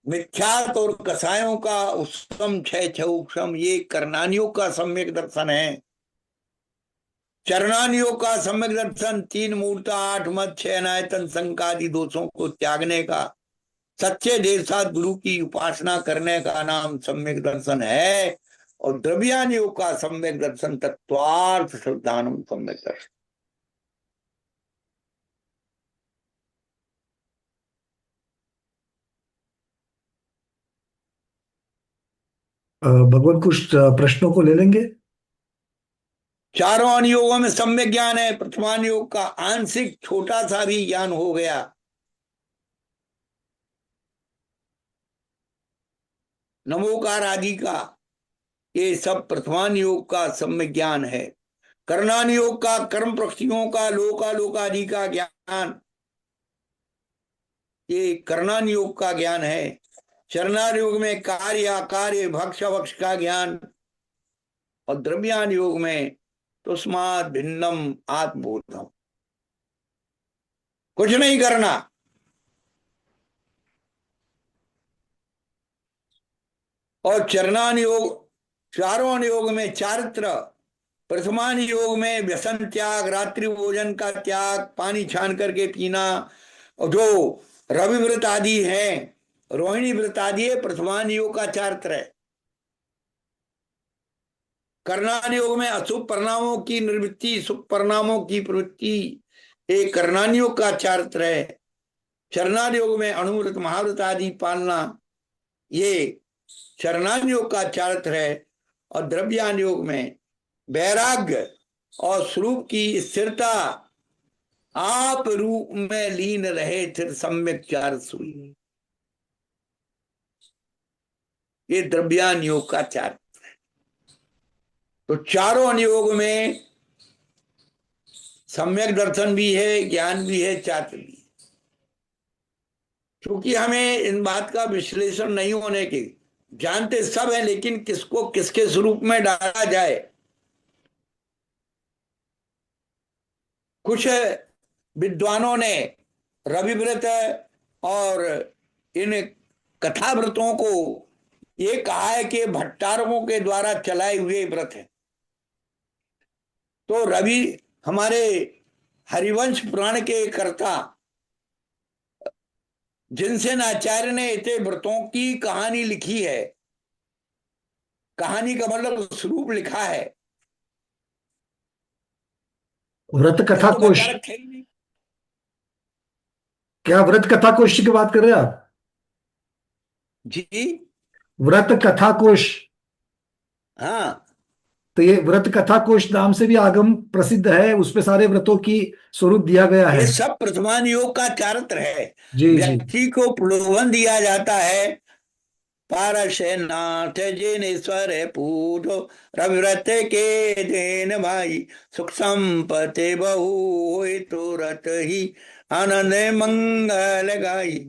S2: मिथ्यात और कसायों का उत्तम क्षय क्षम, ये कर्णान योग का सम्यक दर्शन है। चरणान योग का सम्यक दर्शन 3 मूर्ता 8 मत 6 नायतन संकादि दोषों को त्यागने का, सच्चे देव साथ गुरु की उपासना करने का नाम सम्यक दर्शन है। और द्रव्यान योग का सम्यक दर्शन तत्वार्थ श्रद्धानम सम्यक दर्शन।
S1: भगवान कुछ प्रश्नों को ले लेंगे।
S2: चारों अनुयोगों में सम्यक ज्ञान है। प्रथमान योग का आंशिक छोटा सा भी ज्ञान हो गया। नमोकार आदि का ये सब प्रथमान योग का सम्यक ज्ञान है। कर्णान योग का कर्म प्रकृतियों का लोकालोक आदि का ज्ञान, ये कर्णान योग का ज्ञान है। चरणान योग में कार्य अकार्य भक्ष भक्ष का ज्ञान, और द्रव्यान योग में तुस्मात् भिन्नम आत्मबोधम, कुछ नहीं करना। और चरणान योग, चारों योग में चारित्र, प्रथमान योग में व्यसन त्याग, रात्रि भोजन का त्याग, पानी छान करके पीना, और जो रवि व्रत आदि है, रोहिणी व्रत आदि है, प्रथमान योग का चारित्र है। कर्णान योग में अशुभ परिणामों की निवृत्ति, शुभ परिणामों की प्रवृत्ति, एक कर्णान योग का चारित्र है। चरणान योग में अणुव्रत महाव्रत आदि पालना, ये चरणान योग का चारित्र है। और द्रव्यान योग में वैराग्य और स्वरूप की स्थिरता, आप रूप में लीन रहे फिर सम्यक चार सुई, ये द्रव्यान योग का चार। तो चारों अनुयोग में सम्यक दर्शन भी है, ज्ञान भी है, चात्र भी है। क्योंकि हमें इन बात का विश्लेषण नहीं होने के, जानते सब है लेकिन किसको किसके स्वरूप में डाला जाए। कुछ विद्वानों ने रविव्रत और इन कथाव्रतों को ये कहा है कि भट्टारकों के द्वारा चलाए हुए व्रत है। तो रवि हमारे हरिवंश पुराण के कर्ता जिनसेन आचार्य ने इतने व्रतों की कहानी लिखी है, कहानी का मतलब स्वरूप लिखा है,
S1: व्रत
S2: ये
S1: कथा
S2: तो
S1: कोश,
S2: भट्टारक थे ही नहीं।
S1: क्या व्रत कथा कोश की बात कर रहे हैं आप?
S2: जी
S1: व्रत कथा कोश,
S2: हाँ,
S1: तो ये व्रत कथा कोश नाम से भी आगम प्रसिद्ध है, उसपे सारे व्रतों की स्वरूप दिया गया
S2: ये
S1: है।
S2: सब प्रथमान योग का चारित्र है।
S1: जी जी।
S2: व्यक्ति को प्रलोभन दिया जाता है, पारसनाथ जिनेश्वर पूजो, रविव्रत के दिन भाई, सुख संपत्ति बहु होय तुरत ही, आनंद मंगल गाई।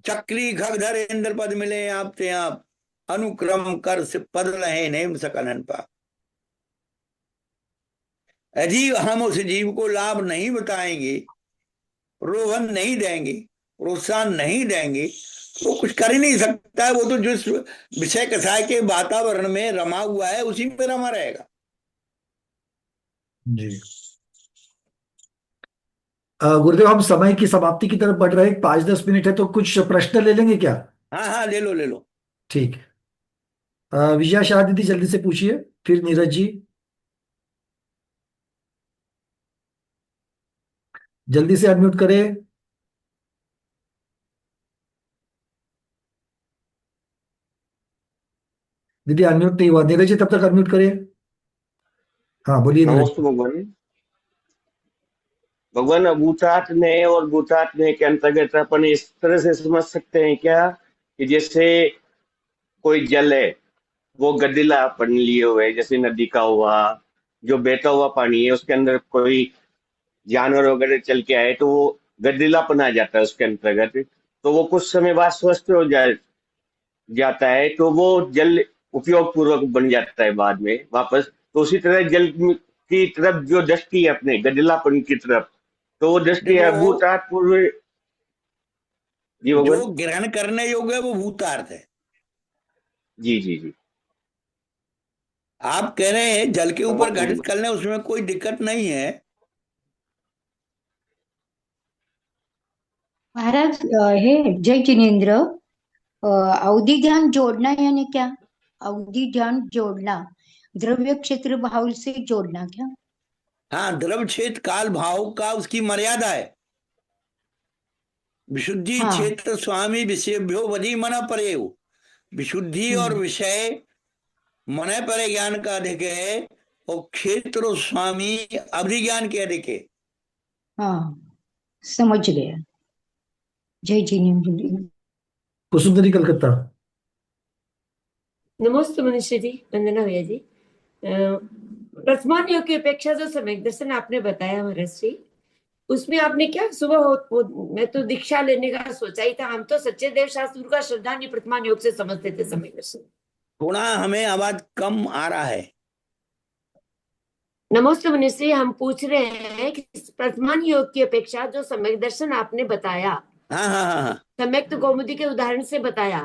S2: चक्री खगधर इंद्र पद मिले आपते आप, अनुक्रम कर से पद रहे नेम सकलन पा। यदि हम उस जीव को लाभ नहीं बताएंगे, प्रलोभन नहीं देंगे, प्रोत्साहन नहीं देंगे, वो कुछ कर ही नहीं सकता है। वो तो जिस विषय कसाय के वातावरण में रमा हुआ है उसी में रमा रहेगा।
S1: जी। गुरुदेव, हम समय की समाप्ति की तरफ बढ़ रहे हैं, 5-10 मिनट है, तो कुछ प्रश्न ले लेंगे क्या?
S4: हाँ हाँ, ले लो ले लो।
S1: ठीक है। विजया शाह दीदी जल्दी से पूछिए, फिर नीरज जी, जल्दी से अनम्यूट करें। दीदी अनम्यूट नहीं हुआ, नीरज जी तब तक अनम्यूट करिए। हाँ बोलिए नीरज
S5: नमस्ते भगवान। भगवान, भूतात्म में और भूतात्म में के अंतर्गत अपन इस तरह से समझ सकते हैं क्या कि जैसे कोई जल है, वो गदिला पानी लिए हुए है, जैसे नदी का हुआ, जो बहता हुआ पानी है उसके अंदर कोई जानवर वगैरह चल के आए तो वो गदिलापन आ जाता है उसके अंतर्गत। तो वो कुछ समय बाद स्वस्थ हो जाता है, तो वो जल उपयोग पूर्वक बन जाता है बाद में वापस। तो उसी तरह की तरफ जो दृष्टि है अपने गदिलापन की तरफ, तो वो दृष्टि है
S4: देखो,
S5: भूतात्पूर्व। जी भगवान।
S4: जो ग्रहण करने योग्य है वो भूतार्थ है।
S5: जी जी जी।
S4: आप कह रहे हैं जल के ऊपर
S5: नमस्ते
S4: घटित
S5: भगवान।
S4: कर लें, उसमें कोई दिक्कत नहीं है।
S6: महाराज, हे जय जिनेन्द्र, अवधि ध्यान जोड़ना यानी क्या? अवधि ध्यान जोड़ना, द्रव्य क्षेत्र भाव से जोड़ना क्या?
S4: हाँ, द्रव क्षेत्र काल भाव का उसकी मर्यादा है। विशुद्धि
S6: हाँ।
S4: क्षेत्र स्वामी विषयभ्यो वधी मन परे। विशुद्धि और विषय मन परे ज्ञान का अधिक है, और क्षेत्र स्वामी अवधि ज्ञान के अधिक है।
S6: हाँ, समझ गया। जय जिनेन्द्र।
S1: कुसुमदरी कलकत्ता।
S7: नमस्ते मनीषा जी, वंदना भैया जी। वर्तमान योग की अपेक्षा जो सम्यक दर्शन आपने बताया महाराज जी, उसमें आपने क्या सुबह मैं तो दीक्षा लेने का सोचा ही था। हम तो सच्चे देव शास्त्र का श्रद्धांजलि वर्तमान योग से समझते थे सम्यक दर्शन।
S4: थोड़ा हमें आवाज कम आ रहा है।
S7: नमस्ते मनीष जी, हम पूछ रहे हैं कि वर्तमान योग की अपेक्षा जो सम्यक दर्शन आपने बताया,
S4: हाँ हाँ हाँ हाँ
S7: सम्यक कौमुदी के उदाहरण से बताया,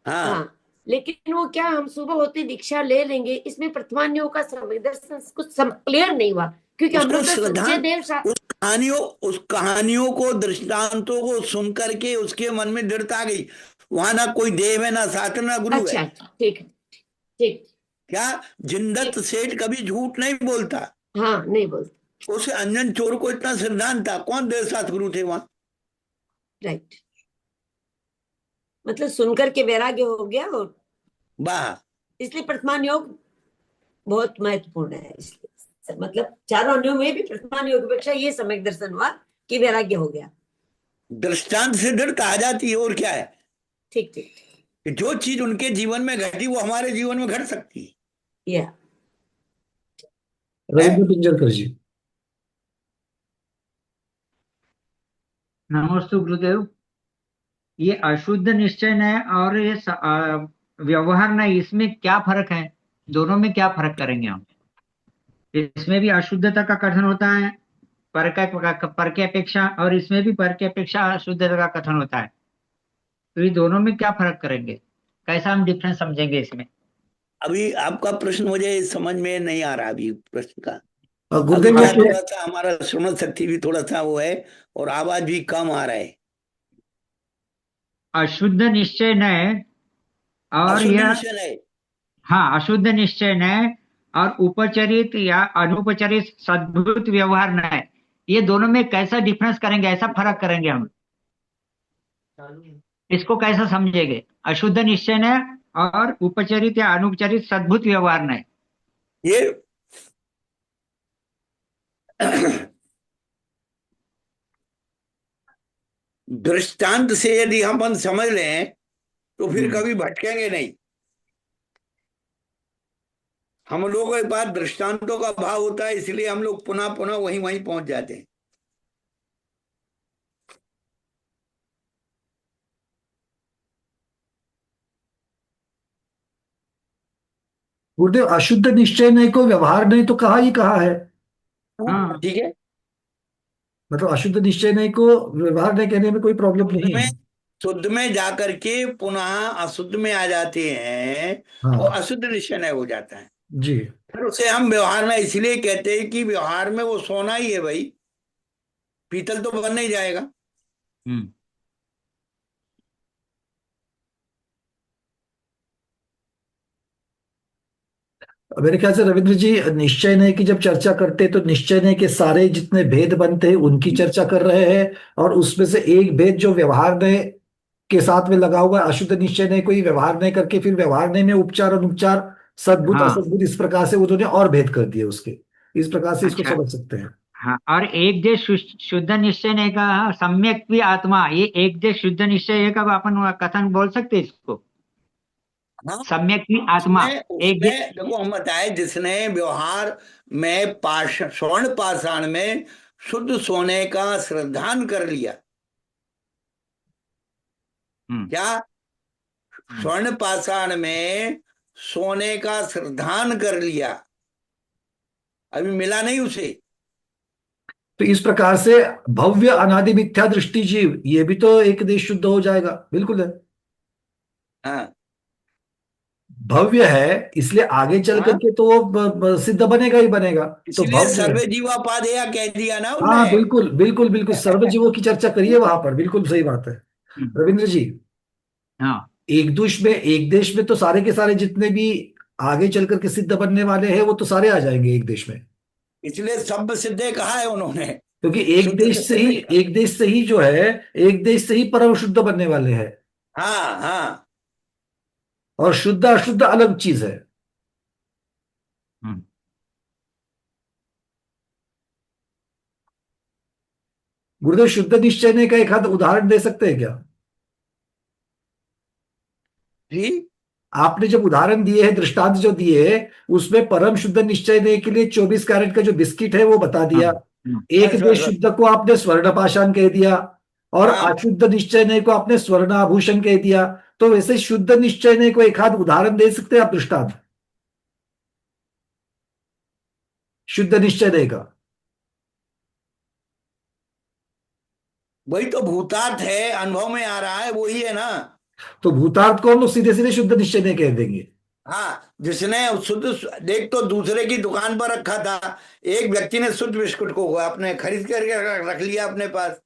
S4: हाँ।
S7: हाँ, लेकिन वो क्या हम सुबह होते दीक्षा ले लेंगे, इसमें वर्तमान योग का सम्यक दर्शन कुछ क्लियर नहीं हुआ, क्योंकि हम
S4: उसको
S7: लोग तो
S4: श्रद्धा,
S7: सच्चे देव
S4: उस कहानियों को, दृष्टांतों को सुन करके उसके मन में दृढ़ता आ गई। वहां ना कोई देव है, ना शास्त्र, ना गुरु है।
S7: अच्छा, ठीक है, ठीक।
S4: क्या जिंदत सेठ कभी झूठ नहीं बोलता।
S7: हाँ, नहीं बोलते।
S4: उसे अंजन चोर को इतना सिद्धांत था, कौन देव शास्त्र गुरु थे वहां।
S7: राइट, मतलब सुनकर के वैराग्य हो गया, और
S4: वाह।
S7: इसलिए वर्तमान योग बहुत महत्वपूर्ण है। इसलिए मतलब चारों अन्यों में भी वर्तमान योग की अपेक्षा ये सम्यक दर्शन हुआ कि वैराग्य हो गया।
S4: दृष्टांत से दृढ़ता आ जाती है, और क्या है
S7: ठीक ठीक।
S4: कि जो चीज उनके जीवन में घटी वो हमारे जीवन में घट सकती
S7: या
S4: है।
S1: रविंद्र पिंजरकर जी।
S8: नमस्ते गुरुदेव। ये अशुद्ध निश्चय है और ये व्यवहार नहीं, इसमें क्या फर्क है? दोनों में क्या फर्क करेंगे हम? इसमें भी अशुद्धता का कथन होता है पर के अपेक्षा, और इसमें भी पर के अपेक्षा अशुद्धता का कथन होता है। तो ये दोनों में क्या फर्क करेंगे? कैसा हम डिफरेंस समझेंगे इसमें?
S4: अभी आपका प्रश्न मुझे समझ में नहीं आ रहा, अभी प्रश्न का। अभी
S1: गुरुदेव
S4: क्या,
S1: मैं
S4: थोड़ा सा हमारा श्रवण शक्ति भी थोड़ा सा वो है, और आवाज भी कम आ रहा है।
S8: अशुद्ध निश्चय न और
S4: अशुद्ध
S8: यह,
S4: निश्चय है।
S8: हाँ, अशुद्ध निश्चय न और उपचरित या अनुपचरित सद्भुत व्यवहार न, ये दोनों में कैसा डिफरेंस करेंगे, ऐसा फर्क करेंगे हम? इसको कैसा समझेंगे? अशुद्ध निश्चय न और उपचरित या अनुपचरित सद्भुत व्यवहार न।
S4: ये दृष्टांत से यदि हम अपन समझ लें तो फिर कभी भटकेंगे नहीं। हम लोगों के पास दृष्टांतों का भाव होता है, इसलिए हम लोग पुनः पुनः वहीं वहीं पहुंच जाते हैं।
S1: गुरुदेव, अशुद्ध निश्चय नहीं को व्यवहार नहीं तो कहा ही कहा है।
S8: हाँ,
S4: ठीक है।
S1: मतलब अशुद्ध निश्चय नहीं को व्यवहार नहीं कहने में कोई प्रॉब्लम
S4: शुद्ध
S1: नहीं
S4: में
S1: है।
S4: शुद्ध में जाकर के पुनः अशुद्ध में आ जाते हैं, तो
S1: हाँ
S4: अशुद्ध निश्चय हो जाता है।
S1: जी।
S4: फिर उसे हम व्यवहार में इसलिए कहते हैं कि व्यवहार में वो सोना ही है भाई। पीतल तो बन नहीं जाएगा।
S8: हम्म।
S1: मेरे ख्याल से रविंद्र जी निश्चय नय की जब चर्चा करते तो निश्चय नय के सारे जितने भेद बनते हैं उनकी चर्चा कर रहे हैं, और उसमें से एक भेद जो व्यवहार नय के साथ में लगा हुआ है, अशुद्ध निश्चय नय को ही व्यवहार नय करके फिर व्यवहार नय में उपचार अनुपचार सद्बुद्ध
S8: हाँ
S1: असद्बुद्ध इस प्रकार से उन्होंने और भेद कर दिए उसके। इस प्रकार से इसको
S8: अच्छा।
S1: समझ सकते हैं।
S8: हाँ, और एक जे शुद्ध निश्चय नहीं का सम्यक भी आत्मा, ये एक जे शुद्ध निश्चय है का अपन कथन बोल सकते हैं इसको,
S4: हाँ,
S8: सम्यक भी आत्मा।
S4: उसमें
S8: एक जे
S4: उसमें देखो हम बताए, जिसने व्यवहार में स्वर्ण पाषाण में शुद्ध सोने का श्रद्धान कर लिया।
S8: हम्म।
S4: क्या?
S8: हम्म।
S4: स्वर्ण पाषाण में सोने का श्रद्धान कर लिया, अभी मिला नहीं उसे।
S1: तो इस प्रकार से भव्य अनादि मिथ्या दृष्टि जीव ये भी तो एक देश शुद्ध हो जाएगा, बिल्कुल है।
S4: हाँ
S1: भव्य है इसलिए आगे चल
S4: हाँ,
S1: करके तो वो सिद्ध बनेगा ही बनेगा। तो
S4: इसलिए
S1: भव्य है।
S4: सर्वे जीवापादेया कह दिया ना उनने।
S1: हाँ बिल्कुल बिल्कुल बिल्कुल, सर्व जीवों की चर्चा करिए वहां पर, बिल्कुल सही बात है।
S8: हम्म।
S1: रविंद्र जी,
S8: हाँ
S1: एक देश में तो सारे के सारे जितने भी आगे चल करके सिद्ध बनने वाले हैं वो तो सारे आ जाएंगे एक देश में।
S4: इसलिए सब सिद्धे कहा है उन्होंने।
S1: क्योंकि
S4: शुद्ध सिद्धे।
S1: एक देश से ही जो है, एक देश से ही परम शुद्ध बनने वाले हैं।
S4: हाँ हाँ,
S1: और शुद्ध अशुद्ध अलग चीज है।
S8: हम्म।
S1: गुरुदेव शुद्ध निश्चय ने का एक हाथ उदाहरण दे सकते हैं क्या?
S4: जी
S1: आपने जब उदाहरण दिए हैं, दृष्टांत जो दिए हैं, उसमें परम शुद्ध निश्चय ने के लिए 24 कैरेट का जो बिस्किट है वो बता
S8: हाँ।
S1: दिया। एक
S4: बस बस
S1: देश
S4: बस।
S1: शुद्ध को आपने स्वर्ण पाषाण कह दिया, और
S4: हाँ,
S1: अशुद्ध निश्चय ने को आपने स्वर्ण आभूषण कह दिया। तो वैसे शुद्ध निश्चय ने को एक हाथ उदाहरण दे सकते हैं आप, दृष्टांत शुद्ध निश्चय ने का?
S4: वही तो भूतार्थ है, अनुभव में आ रहा है, वही है ना।
S1: तो भूतार्थ को हम लोग सीधे सीधे शुद्ध निश्चय ने कह देंगे।
S4: हाँ, जिसने शुद्ध, देख तो दूसरे की दुकान पर रखा था, एक व्यक्ति ने शुद्ध बिस्कुट को अपने खरीद करके रख लिया अपने पास।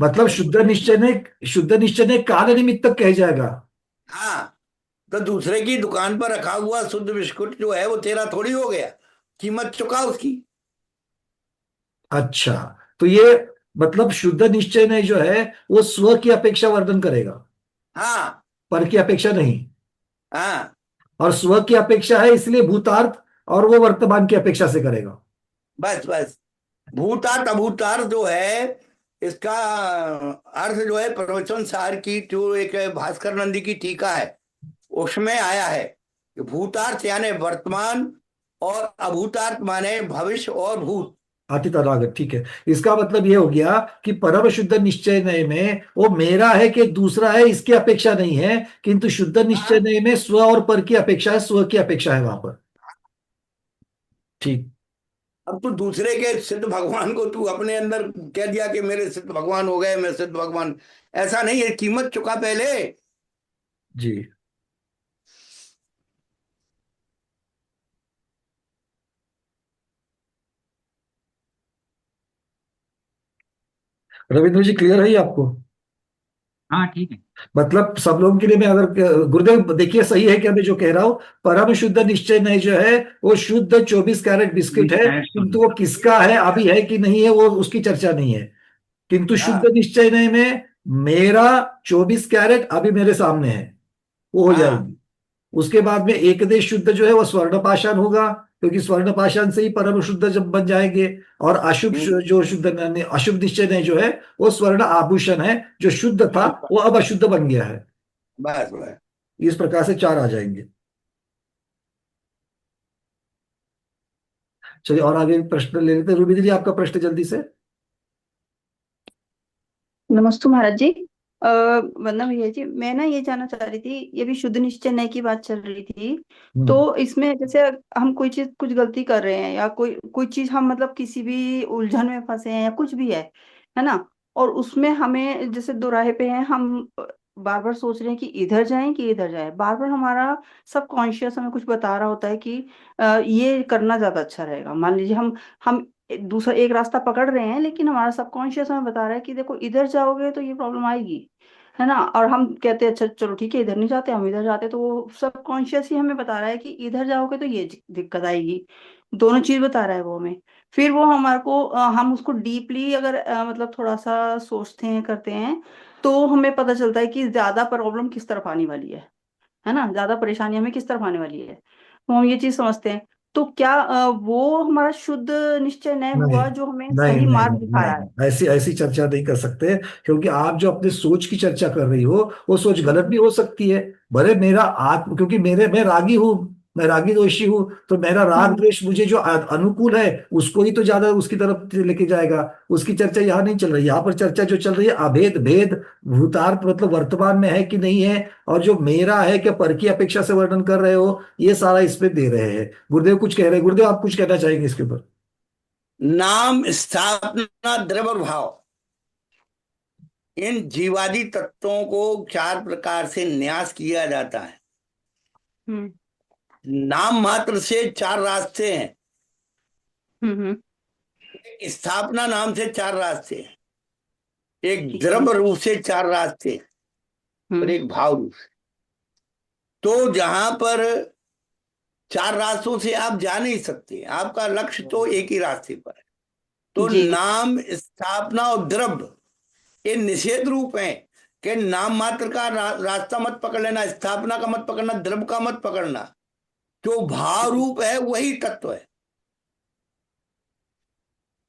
S1: मतलब शुद्ध निश्चय ने काल निमित्तक कह जाएगा।
S4: हाँ, तो दूसरे की दुकान पर रखा हुआ शुद्ध बिस्कुट जो है वो तेरा थोड़ी हो गया, कीमत चुका उसकी।
S1: अच्छा, तो ये मतलब शुद्ध निश्चय ने जो है वो स्व की अपेक्षा वर्णन करेगा,
S4: हाँ
S1: पर की अपेक्षा नहीं।
S4: हाँ,
S1: और स्व की अपेक्षा है इसलिए भूतार्थ, और वो वर्तमान की अपेक्षा से करेगा।
S4: बस बस। भूतार्थ अभूतार्थ जो है, इसका अर्थ जो है प्रवचन सार की जो एक भास्कर नंदी की टीका है उसमें आया है कि भूतार्थ यानी वर्तमान, और अभूतार्थ माने भविष्य और भूत।
S1: अतीत अनागत, ठीक है। इसका मतलब ये हो गया कि परम शुद्ध निश्चय नय में वो मेरा है कि दूसरा है इसकी अपेक्षा नहीं है, किंतु शुद्ध निश्चय
S4: हाँ,
S1: नय में स्व और पर की अपेक्षा है, स्व की अपेक्षा है वहां पर। ठीक।
S4: अब तू दूसरे के सिद्ध भगवान को तू अपने अंदर कह दिया कि मेरे सिद्ध भगवान हो गए, मैं सिद्ध भगवान। ऐसा नहीं है, कीमत चुका पहले।
S1: जी। रविंद्र जी, क्लियर है ये आपको?
S8: हाँ ठीक है।
S1: मतलब सब लोगों के लिए मैं अगर गुरुदेव देखिए सही है कि मैं जो कह रहा हूं, परम शुद्ध निश्चय नहीं जो है वो शुद्ध 24 कैरेट बिस्किट है, किंतु वो किसका है अभी है कि नहीं है वो उसकी चर्चा नहीं है। किंतु शुद्ध
S4: हाँ
S1: निश्चय नहीं में मेरा 24 कैरेट अभी मेरे सामने है, वो हो
S4: हाँ,
S1: जाएगी। उसके बाद में एक देश शुद्ध जो है वो स्वर्ण पाषाण होगा, क्योंकि स्वर्ण पाषाण से ही परम शुद्ध जब बन जाएंगे। और जो शुद्ध अशुभ निश्चय नहीं जो है वो स्वर्ण आभूषण है, जो शुद्ध था
S4: बस
S1: वो अब अशुद्ध बन गया है।
S4: बस बस।
S1: इस प्रकार से चार आ जाएंगे। चलिए और आगे प्रश्न ले लेते हैं। रूबी दीदी, आपका प्रश्न जल्दी से।
S9: नमस्ते महाराज जी। वंदना भैया जी, मैं ना ये जानना चाह रही थी, ये भी शुद्ध निश्चय नय की बात चल रही थी।
S1: हम्म।
S9: तो इसमें जैसे हम कोई चीज कुछ गलती कर रहे हैं, या कोई कोई चीज हम मतलब किसी भी उलझन में फंसे हैं या कुछ भी है ना। और उसमें हमें जैसे दोराहे पे हैं हम, बार बार सोच रहे हैं कि इधर जाएं कि इधर जाएं, बार बार हमारा सबकॉन्शियस हमें कुछ बता रहा होता है कि ये करना ज्यादा अच्छा रहेगा। मान लीजिए हम दूसरा एक रास्ता पकड़ रहे हैं, लेकिन हमारा सबकॉन्शियस हमें बता रहा है कि देखो इधर जाओगे तो ये प्रॉब्लम आएगी, है ना। और हम कहते हैं अच्छा चलो ठीक है इधर नहीं जाते, हम इधर जाते, तो वो सबकॉन्शियस ही हमें बता रहा है कि इधर जाओगे तो ये दिक्कत आएगी। दोनों चीज बता रहा है वो हमें। फिर वो हमारे को हम उसको डीपली अगर मतलब थोड़ा सा सोचते हैं करते हैं, तो हमें पता चलता है कि ज्यादा प्रॉब्लम किस तरफ आने वाली है ना, ज्यादा परेशानी हमें किस तरफ आने वाली है, तो हम ये चीज समझते हैं। तो क्या वो हमारा शुद्ध निश्चय नहीं
S1: नहीं
S9: हुआ जो हमें
S1: नहीं
S9: सही
S1: नहीं
S9: मार्ग
S1: नहीं
S9: दिखा रहा है?
S1: नहीं, ऐसी ऐसी चर्चा नहीं कर सकते, क्योंकि आप जो अपने सोच की चर्चा कर रही हो वो सोच गलत भी हो सकती है। भले मेरा आत्म, क्योंकि मैं रागी हूँ, मैं रागी दोषी हूँ, तो मेरा राग
S9: हम्म
S1: द्वेष मुझे जो अनुकूल है उसको ही तो ज्यादा उसकी तरफ लेके जाएगा। उसकी चर्चा यहाँ नहीं चल रही, यहाँ पर चर्चा जो चल रही है अभेद भेद भूतार्थ मतलब वर्तमान में है कि नहीं है, और जो मेरा है क्या पर की अपेक्षा से वर्णन कर रहे हो, ये सारा इसमें दे रहे हैं। गुरुदेव कुछ कह रहे हैं, गुरुदेव आप कुछ कहना चाहेंगे इसके ऊपर?
S4: नाम, स्थापना, द्रव्य और भाव, इन जीवादि तत्वों को 4 प्रकार से न्यास किया जाता है।
S9: हम्म
S4: नाम मात्र से 4 रास्ते हैं।
S9: हम्म
S4: एक स्थापना नाम से 4 रास्ते हैं, एक
S9: ठीक है।
S4: द्रव्य रूप से 4 रास्ते हैं, और
S9: हम्म
S4: एक भाव रूप से। तो जहां पर 4 रास्तों से आप जा नहीं सकते, आपका लक्ष्य तो एक ही रास्ते पर है। तो
S9: जी।
S4: नाम, स्थापना और द्रव्य ये निषेध रूप है कि नाम मात्र का रास्ता मत पकड़ लेना, स्थापना का मत पकड़ना, द्रव्य का मत पकड़ना। जो भाव रूप है वही तत्व है।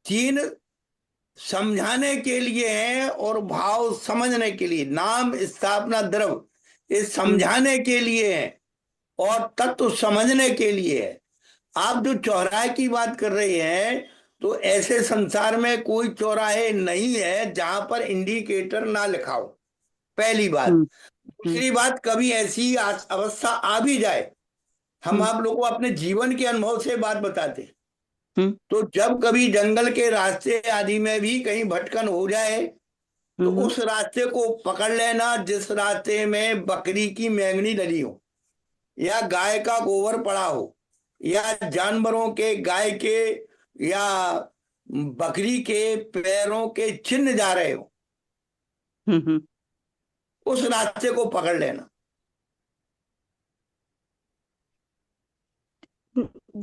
S4: 3 समझाने के लिए है और भाव समझने के लिए। नाम, स्थापना, द्रव्य ये समझाने के लिए है और तत्व समझने के लिए है। आप जो चौराहे की बात कर रहे हैं, तो ऐसे संसार में कोई चौराहे नहीं है जहां पर इंडिकेटर ना लिखा हो, पहली बात।
S9: हम्म हम्म
S4: दूसरी बात, कभी ऐसी अवस्था आ भी जाए, हम
S9: हम्म
S4: आप लोगों को अपने जीवन के अनुभव से बात बताते हैं।
S9: हम्म
S4: तो जब कभी जंगल के रास्ते आदि में भी कहीं भटकन हो जाए, तो
S9: हम्म
S4: उस रास्ते को पकड़ लेना जिस रास्ते में बकरी की मैंगनी डली हो, या गाय का गोबर पड़ा हो, या जानवरों के, गाय के या बकरी के पैरों के चिन्ह जा रहे हो,
S9: हम्म
S4: उस रास्ते को पकड़ लेना।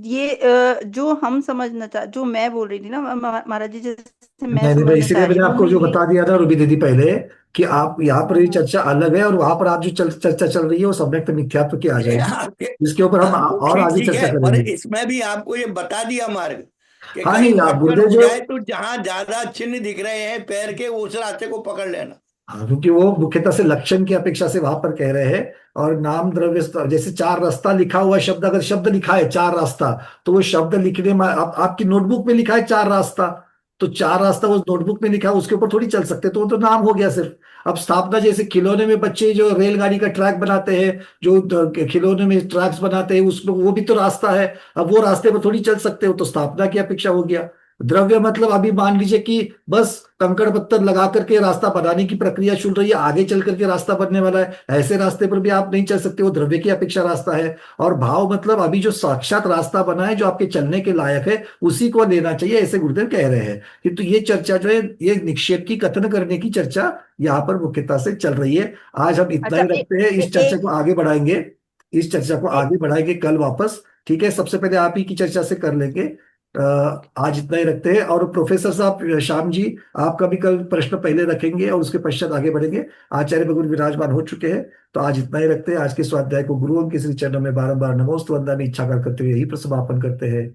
S9: ये जो हम समझना चाह, जो मैं बोल रही थी ना महाराज जी, जैसे मैं
S1: नहीं नहीं भाई,
S9: समझना
S1: इसीलिए
S9: चाह रही
S1: मैंने
S9: हूँ
S1: आपको
S9: मैं
S1: जो
S9: ये।
S1: बता दिया था रूबी दीदी पहले, कि आप यहाँ पर ये
S9: हाँ
S1: चर्चा अलग है और वहां पर आप जो चर्चा चल रही है वो सम्यक मिथ्यात्व की आ
S4: ये
S1: जाएगी।
S4: आपके,
S1: इसके ऊपर हम
S4: वो
S1: और
S4: ठीक
S1: आगे
S4: ठीक
S1: चर्चा
S4: है, पर
S1: करेंगे।
S4: इसमें भी आपको ये बता दिया मार्ग कि
S1: हाँ
S4: कहीं
S1: नहीं, आप
S4: भटकन
S1: गुरुदेव
S4: हो
S1: जो,
S4: जाए तो जहां ज्यादा चिन्ह दिख रहे हैं पैर के, उस रास्ते को पकड़ लेना।
S1: हाँ क्योंकि वो मुख्यतः से लक्षण की अपेक्षा से वहां पर कह रहे हैं। और नाम द्रव्य जैसे 4 रास्ता लिखा हुआ शब्द, अगर शब्द लिखा है 4 रास्ता, तो वो शब्द लिखने में आपकी नोटबुक में लिखा है 4 रास्ता, तो 4 रास्ता वो नोटबुक में लिखा है उसके ऊपर थोड़ी चल सकते, तो वो तो नाम हो गया सिर्फ। अब स्थापना जैसे खिलौने में बच्चे जो रेलगाड़ी का ट्रैक बनाते हैं, जो खिलौने में ट्रैक्स बनाते हैं, उसमें वो भी तो रास्ता है। अब वो रास्ते पर थोड़ी चल सकते हो, तो स्थापना की अपेक्षा हो गया। द्रव्य मतलब अभी मान लीजिए कि बस कंकड़ पत्थर लगा करके रास्ता बनाने की प्रक्रिया चल रही है, आगे चल करके रास्ता बनने वाला है, ऐसे रास्ते पर भी आप नहीं चल सकते, वो द्रव्य की अपेक्षा रास्ता है। और भाव मतलब अभी जो साक्षात रास्ता बना है जो आपके चलने के लायक है, उसी को लेना चाहिए, ऐसे गुरुदेव कह रहे हैं। कि तो ये चर्चा जो है, ये निक्षेप की कथन करने की चर्चा यहाँ पर मुख्यता से चल रही है। आज हम इतना
S9: अच्छा
S1: ही रखते हैं, इस चर्चा
S9: एक
S1: को आगे बढ़ाएंगे, इस चर्चा को
S9: एक
S1: आगे बढ़ाएंगे कल वापस। ठीक है, सबसे पहले आप ही की चर्चा से कर लेंगे। आज इतना ही रखते हैं। और प्रोफेसर साहब, श्याम जी, आपका भी कल प्रश्न पहले रखेंगे और उसके पश्चात आगे बढ़ेंगे। आचार्य भगवान विराजमान हो चुके हैं। तो आज इतना ही रखते हैं। आज के स्वाध्याय को गुरुओं के श्री चरणों में बारंबार नमोस्तु वंदना इच्छा कर करते हुए यही प्रसमापन करते हैं।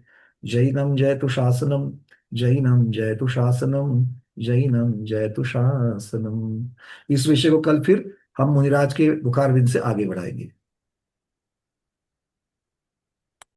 S1: जैनम जयतु शासनम, जैनम जयतु शासनम, जैनम जयतु शासनम। इस विषय को कल फिर हम मुनिराज के मुखारविंद से आगे बढ़ाएंगे।